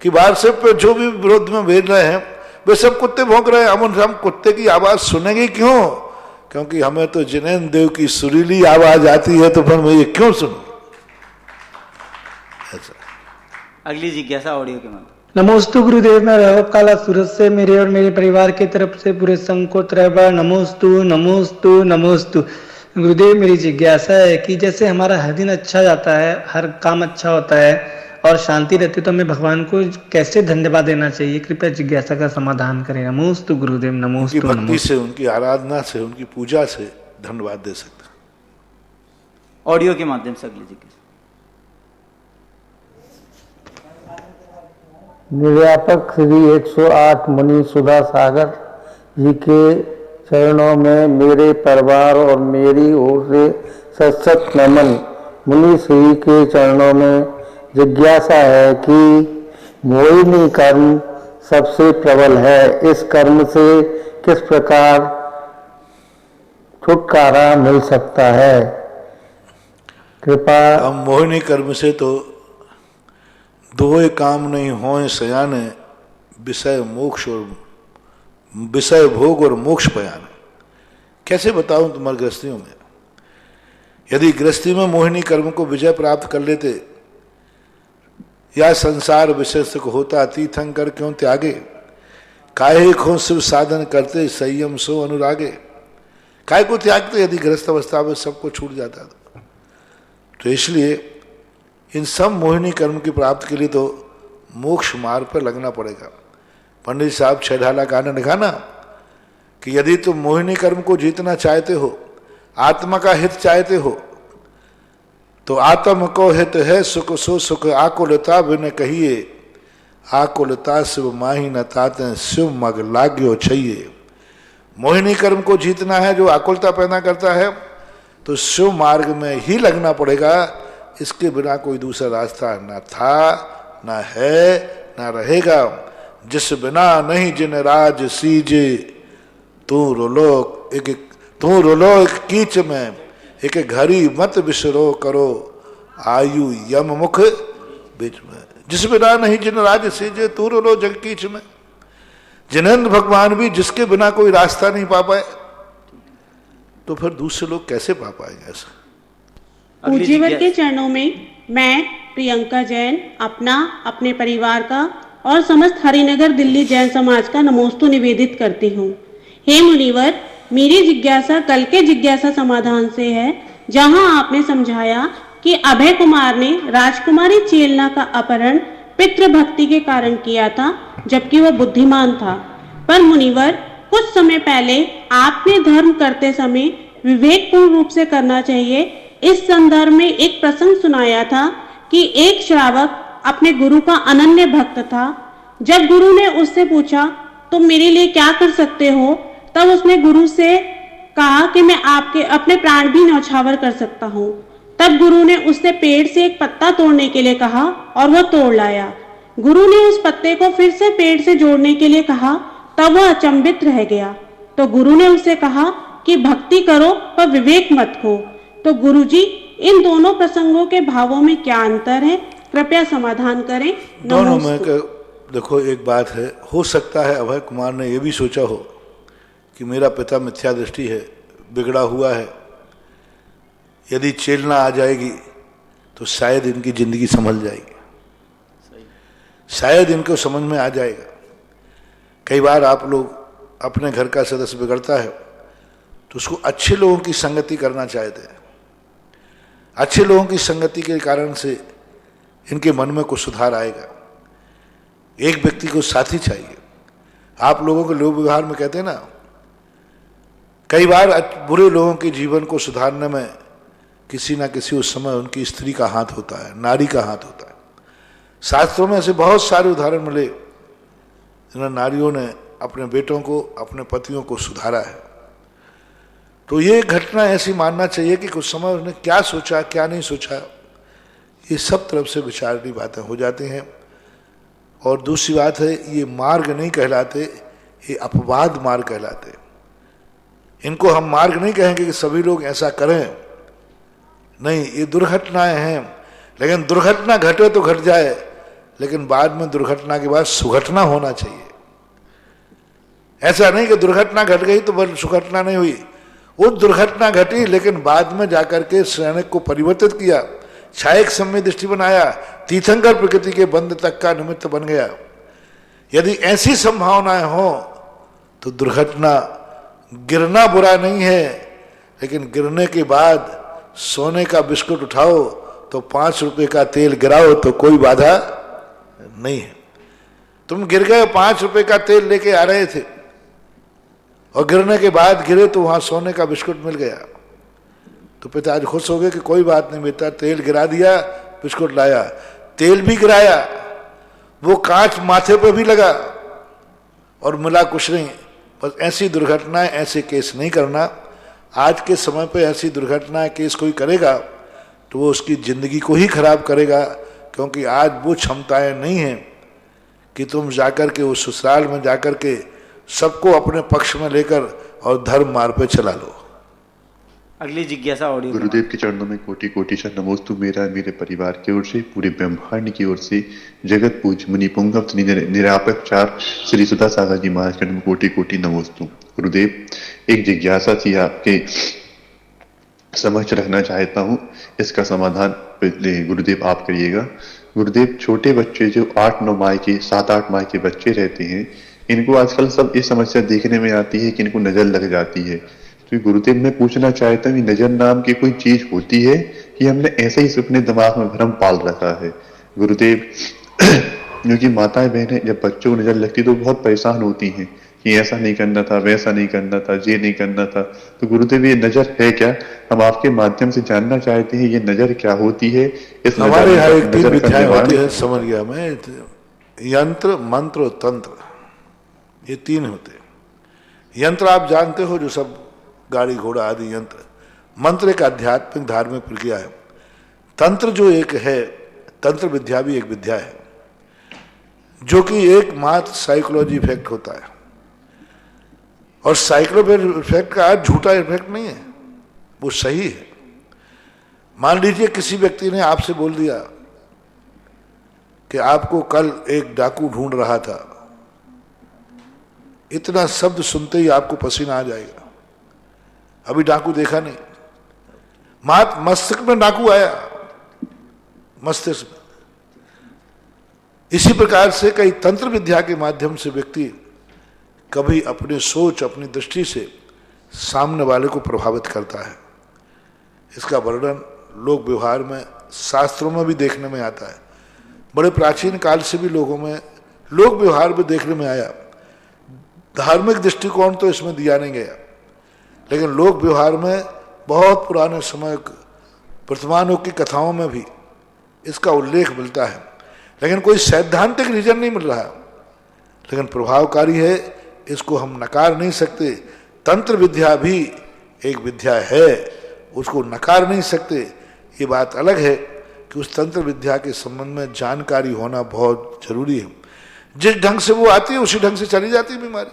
कि व्हाट्सएप पे जो भी विरोध में भेज रहे हैं वे सब कुत्ते भौंक रहे हैं, हम कुत्ते की आवाज सुनेंगे क्यों? क्योंकि हमें तो जिनेन्द्र देव की सुरीली आवाज आती है, तो फिर मैं ये क्यों सुनूं?
अगली जिज्ञासा ऑडियो के माध्यम।
नमोस्तु गुरुदेव। मैं रवब काला सूरत से मेरे और मेरे परिवार की तरफ से पूरे संघ को 3 बार नमोस्तु नमोस्तु नमोस्तु। गुरुदेव, मेरी जिज्ञासा है कि जैसे हमारा हर दिन अच्छा जाता है, हर काम अच्छा होता है और शांति रहती है, तो हमें भगवान को कैसे धन्यवाद देना चाहिए? कृपया जिज्ञासा का समाधान करें। नमोस्तु गुरुदेव, नमोस्तु।
उनकी भक्ति से, उनकी आराधना से, उनकी पूजा से धन्यवाद दे सकते हैं।
ऑडियो के माध्यम से अगली जिज्ञासा।
निर्यापक श्री 108 मुनि सुधा सागर जी के चरणों में मेरे परिवार और मेरी ओर से सशक्त नमन। मुनि श्री के चरणों में जिज्ञासा है कि मोहिनी कर्म सबसे प्रबल है, इस कर्म से किस प्रकार छुटकारा मिल सकता है? कृपा।
हम मोहिनी कर्म से तो दोए काम नहीं होए सयाने, विषय मोक्ष और विषय भोग और मोक्ष पयान। कैसे बताऊं तुम्हारी गृहस्थियों में? यदि गृहस्थी में मोहिनी कर्म को विजय प्राप्त कर लेते या संसार विषय सुख होता, तीर्थंकर क्यों त्यागे, काहे को शिव साधन करते, संयम सो अनुरागे। काय को त्यागते यदि गृहस्थ अवस्था में सबको छूट जाता तो इसलिए इन सब मोहिनी कर्म की प्राप्ति के लिए तो मोक्ष मार्ग पर लगना पड़ेगा। पंडित साहब छेढाला गाना लिखा ना कि यदि तुम मोहिनी कर्म को जीतना चाहते हो, आत्मा का हित चाहते हो, तो आत्म को हित है सुख सो सुख, आकुलता बिन कहिए, आकुलता शिव माही न ताते, शिव मग लाग्यो चाहिए। मोहिनी कर्म को जीतना है जो आकुलता पैदा करता है, तो शिव मार्ग में ही लगना पड़ेगा। इसके बिना कोई दूसरा रास्ता न था, न है, न रहेगा। जिस बिना नहीं जिन राज सीजे, तू रोलो एक कीच में, एक घड़ी मत बिसरो करो, आयु यम मुख बीच में। जिस बिना नहीं जिन राज सीजे, तू रोलो जग कीच में। जिनेंद्र भगवान भी जिसके बिना कोई रास्ता नहीं पा पाए, तो फिर दूसरे लोग कैसे पा पाएंगे? ऐसा
पूज्यवर के चरणों में मैं प्रियंका जैन अपना, अपने परिवार का और समस्त हरिनगर दिल्ली जैन समाज का नमोस्तु निवेदित करती हूँ। हे मुनिवर, मेरी जिज्ञासा कल के जिज्ञासा समाधान से है, जहाँ आपने समझाया कि अभय कुमार ने राजकुमारी चेलना का अपहरण पितृभक्ति के कारण किया था, जबकि वह बुद्धिमान था। पर मुनिवर, कुछ समय पहले आपने धर्म करते समय विवेकपूर्ण रूप से करना चाहिए, इस संदर्भ में एक प्रसंग सुनाया था कि एक श्रावक अपने गुरु का अनन्य भक्त था। जब गुरु ने उससे पूछा तुम मेरे लिए क्या कर सकते हो, तब उसने गुरु से कहा कि मैं आपके अपने प्राण भी न्यौछावर कर सकता हूँ। तब गुरु ने उससे पेड़ से एक पत्ता तोड़ने के लिए कहा और वह तोड़ लाया। गुरु ने उस पत्ते को फिर से पेड़ से जोड़ने के लिए कहा, तब वह अचंभित रह गया। तो गुरु ने उससे कहा कि भक्ति करो पर विवेक मत खो। तो गुरुजी, इन दोनों प्रसंगों के भावों में क्या अंतर है? कृपया समाधान करें।
दोनों में देखो, एक बात है, हो सकता है अभय कुमार ने यह भी सोचा हो कि मेरा पिता मिथ्या दृष्टि है, बिगड़ा हुआ है, यदि चेलना आ जाएगी तो शायद इनकी जिंदगी संभल जाएगी, शायद इनको समझ में आ जाएगा। कई बार आप लोग अपने घर का सदस्य बिगड़ता है तो उसको अच्छे लोगों की संगति करना चाहते हैं। अच्छे लोगों की संगति के कारण से इनके मन में कुछ सुधार आएगा। एक व्यक्ति को साथी चाहिए। आप लोगों के लोक व्यवहार में कहते हैं ना, कई बार बुरे लोगों के जीवन को सुधारने में किसी ना किसी उस समय उनकी स्त्री का हाथ होता है, नारी का हाथ होता है। शास्त्रों में ऐसे बहुत सारे उदाहरण मिले जिन्हें नारियों ने अपने बेटों को, अपने पतियों को सुधारा है। तो ये घटना ऐसी मानना चाहिए कि कुछ समय उसने क्या सोचा, क्या नहीं सोचा, ये सब तरफ से विचारनी बातें हो जाती हैं। और दूसरी बात है, ये मार्ग नहीं कहलाते, ये अपवाद मार्ग कहलाते। इनको हम मार्ग नहीं कहेंगे कि सभी लोग ऐसा करें, नहीं, ये दुर्घटनाएं हैं। लेकिन दुर्घटना घटे तो घट जाए, लेकिन बाद में दुर्घटना के बाद सुघटना होना चाहिए। ऐसा नहीं कि दुर्घटना घट गई तो बस सुघटना नहीं हुई। वो दुर्घटना घटी, लेकिन बाद में जाकर के सैनिक को परिवर्तित किया, छायक सम्य दृष्टि बनाया, तीर्थंकर प्रकृति के बंध तक का निमित्त बन गया। यदि ऐसी संभावनाएं हो तो दुर्घटना, गिरना बुरा नहीं है, लेकिन गिरने के बाद सोने का बिस्कुट उठाओ तो 5 रुपए का तेल गिराओ तो कोई बाधा नहीं है। तुम गिर गए, 5 रुपए का तेल लेके आ रहे थे और गिरने के बाद गिरे तो वहां सोने का बिस्कुट मिल गया, तो पिताजी खुश हो गए कि कोई बात नहीं बेटा, तेल गिरा दिया, बिस्कुट लाया। तेल भी गिराया, वो कांच माथे पे भी लगा और मिला कुछ नहीं। बस ऐसी दुर्घटनाएं, ऐसे केस नहीं करना। आज के समय पे ऐसी दुर्घटनाएं केस कोई करेगा तो वो उसकी जिंदगी को ही खराब करेगा, क्योंकि आज वो क्षमताएं नहीं हैं कि तुम जाकर के उस ससुराल में जाकर के सबको अपने पक्ष में लेकर और धर्म मार्ग पे चला लो।
अगली जिज्ञासा ऑडियो।
गुरुदेव के चरणों में कोटि कोटि शत नमोस्तु। मेरा मेरे परिवार की ओर से, पूरे ब्रह्मांड की ओर से जगत पूज्य मुनि पुंगव निरापचार श्री सुधा सागर जी महाराज के कोटि कोटि नमोस्तु। गुरुदेव, एक जिज्ञासा थी आपके समझ रखना चाहता हूँ, इसका समाधान गुरुदेव आप करिएगा। गुरुदेव, छोटे बच्चे जो 8-9 माह के, 7-8 माह के बच्चे रहते हैं, इनको आजकल सब ये समस्या देखने में आती है कि इनको नजर लग जाती है। तो गुरुदेव मैं पूछना चाहता हूँ, नजर नाम की कोई चीज होती है कि हमने ऐसे ही अपने दिमाग में भ्रम पाल रखा है? गुरुदेव, क्योंकि माताएं बहनें जब बच्चों को नजर लगती तो बहुत परेशान होती हैं कि ऐसा नहीं करना था, वैसा नहीं करना था, ये नहीं करना था। तो गुरुदेव, ये नजर है क्या? हम आपके माध्यम से जानना चाहते हैं ये नजर क्या होती है। इस
हमारे यहाँ एक 3 विद्याएं होती है, समझ गया मैं। यंत्र, मंत्र और तंत्र, ये 3 होते हैं। यंत्र आप जानते हो, जो सब गाड़ी घोड़ा आदि यंत्र। मंत्र एक आध्यात्मिक धार्मिक प्रक्रिया है। तंत्र जो एक है, तंत्र विद्या भी एक विद्या है, जो कि एकमात्र साइकोलॉजी इफेक्ट होता है। और साइकोलॉजी इफेक्ट का आज झूठा इफेक्ट नहीं है, वो सही है। मान लीजिए किसी व्यक्ति ने आपसे बोल दिया कि आपको कल एक डाकू ढूंढ रहा था, इतना शब्द सुनते ही आपको पसीना आ जाएगा। अभी डाकू देखा नहीं, मस्तिष्क में डाकू आया, मस्तिष्क में। इसी प्रकार से कई तंत्र विद्या के माध्यम से व्यक्ति कभी अपनी सोच, अपनी दृष्टि से सामने वाले को प्रभावित करता है। इसका वर्णन लोक व्यवहार में, शास्त्रों में भी देखने में आता है। बड़े प्राचीन काल से भी लोगों में लोक व्यवहार में देखने में आया। धार्मिक दृष्टिकोण तो इसमें दिया नहीं गया, लेकिन लोक व्यवहार में बहुत पुराने समय वर्तमानों की कथाओं में भी इसका उल्लेख मिलता है। लेकिन कोई सैद्धांतिक रीजन नहीं मिल रहा, लेकिन प्रभावकारी है, इसको हम नकार नहीं सकते। तंत्र विद्या भी एक विद्या है, उसको नकार नहीं सकते। ये बात अलग है कि उस तंत्र विद्या के संबंध में जानकारी होना बहुत जरूरी है। जिस ढंग से वो आती है उसी ढंग से चली जाती है बीमारी।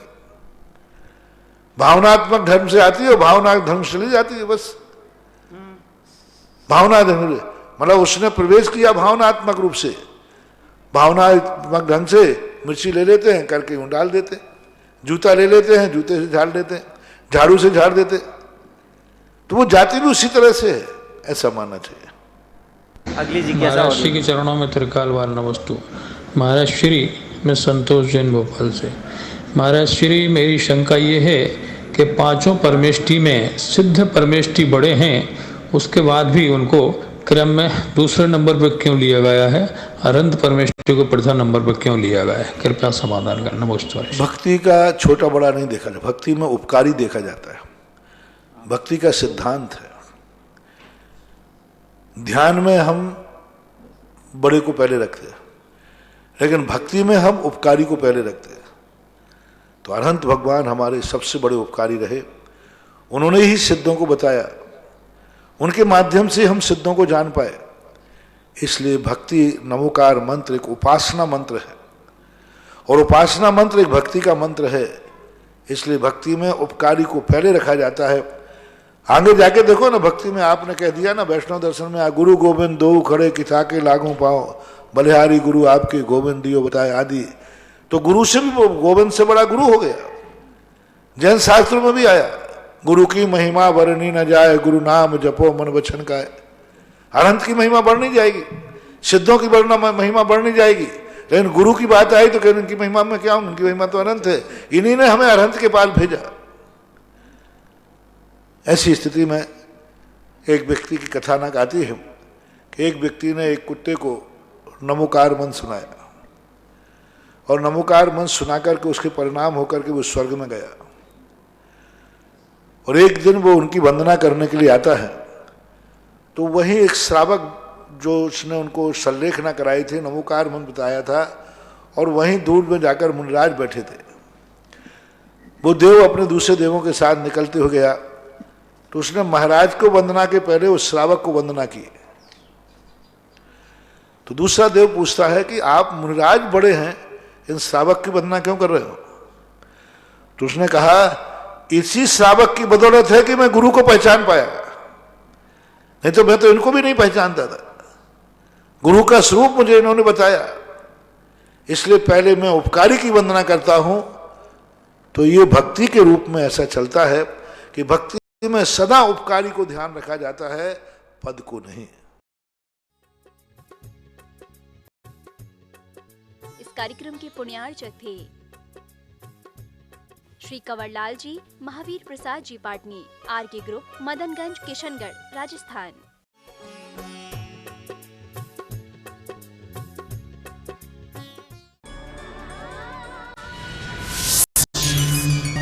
भावनात्मक ढंग से आती है और भावनात्मक ढंग से चली जाती है। बस भावना ढंग, मतलब उसने प्रवेश किया भावनात्मक रूप से, भावनात्मक ढंग से मिर्ची ले लेते हैं, करके यूं डाल देते, जूता ले लेते हैं, जूते से झाड़ देते, झाड़ू से झाड़ देते, तो वो जाती भी उसी तरह से है, ऐसा मानना चाहिए।
अगली जिज्ञासा
महाराज श्री के चरणों में त्रिकाल बार नमस्तु। महाराज श्री, मैं संतोष जैन भोपाल से। महाराज श्री, मेरी शंका ये है कि 5 परमेष्टि में सिद्ध परमेष्टि बड़े हैं, उसके बाद भी उनको क्रम में दूसरे नंबर पर क्यों लिया गया है? अनंत परमेष्टि को प्रथम नंबर पर क्यों लिया गया है? कृपया समाधान करना। नमस्ते।
भक्ति का छोटा बड़ा नहीं देखा जाता, भक्ति में उपकारी देखा जाता है। भक्ति का सिद्धांत है, ध्यान में हम बड़े को पहले रखते हैं, लेकिन भक्ति में हम उपकारी को पहले रखते हैं। तो अनंत भगवान हमारे सबसे बड़े उपकारी रहे, उन्होंने ही सिद्धों को बताया, उनके माध्यम से हम सिद्धों को जान पाए। इसलिए भक्ति नमोकार मंत्र एक उपासना मंत्र है, और उपासना मंत्र एक भक्ति का मंत्र है। इसलिए भक्ति में उपकारी को पहले रखा जाता है। आगे जाके देखो ना, भक्ति में आपने कह दिया ना, वैष्णव दर्शन में गुरु गोविंद दो खड़े किथा के लागू पाओ, बलिहारी गुरु आपके गोविंद दियो बताए आदि। तो गुरु से भी गोविंद से बड़ा गुरु हो गया। जैन शास्त्रों में भी आया, गुरु की महिमा वर्णी न जाए, गुरु नाम जपो मन वचन का। अनंत की महिमा बढ़ नहीं जाएगी, सिद्धों की महिमा बढ़ नहीं जाएगी, लेकिन गुरु की बात आई तो कह उनकी महिमा में क्या हूं, उनकी महिमा तो अनंत है, इन्हीं ने हमें अनंत के पास भेजा। ऐसी स्थिति में एक व्यक्ति की कथानक आती है कि एक व्यक्ति ने एक कुत्ते को नमोकार मंत्र सुनाया और नमोकार मंत्र सुनाकर के उसके परिणाम होकर के वो स्वर्ग में गया। और एक दिन वो उनकी वंदना करने के लिए आता है तो वही एक श्रावक जो उसने उनको सल्लेखना कराई थी, नमोकार मंत्र बताया था, और वहीं दूर में जाकर मुनिराज बैठे थे। वो देव अपने दूसरे देवों के साथ निकलते हुए गया तो उसने महाराज को वंदना के पहले उस श्रावक को वंदना की। तो दूसरा देव पूछता है कि आप मुनिराज बड़े हैं, इन श्रावक की वंदना क्यों कर रहे हो? तो उसने कहा इसी श्रावक की बदौलत है कि मैं गुरु को पहचान पाया, नहीं तो मैं तो इनको भी नहीं पहचानता था। गुरु का स्वरूप मुझे इन्होंने बताया, इसलिए पहले मैं उपकारी की वंदना करता हूं। तो ये भक्ति के रूप में ऐसा चलता है कि भक्ति में सदा उपकारी को ध्यान रखा जाता है, पद को नहीं।
इस कार्यक्रम के पुण्यार्चक थे श्री कंवरलाल जी, महावीर प्रसाद जी पाटनी, आरके ग्रुप, मदनगंज, किशनगढ़, राजस्थान।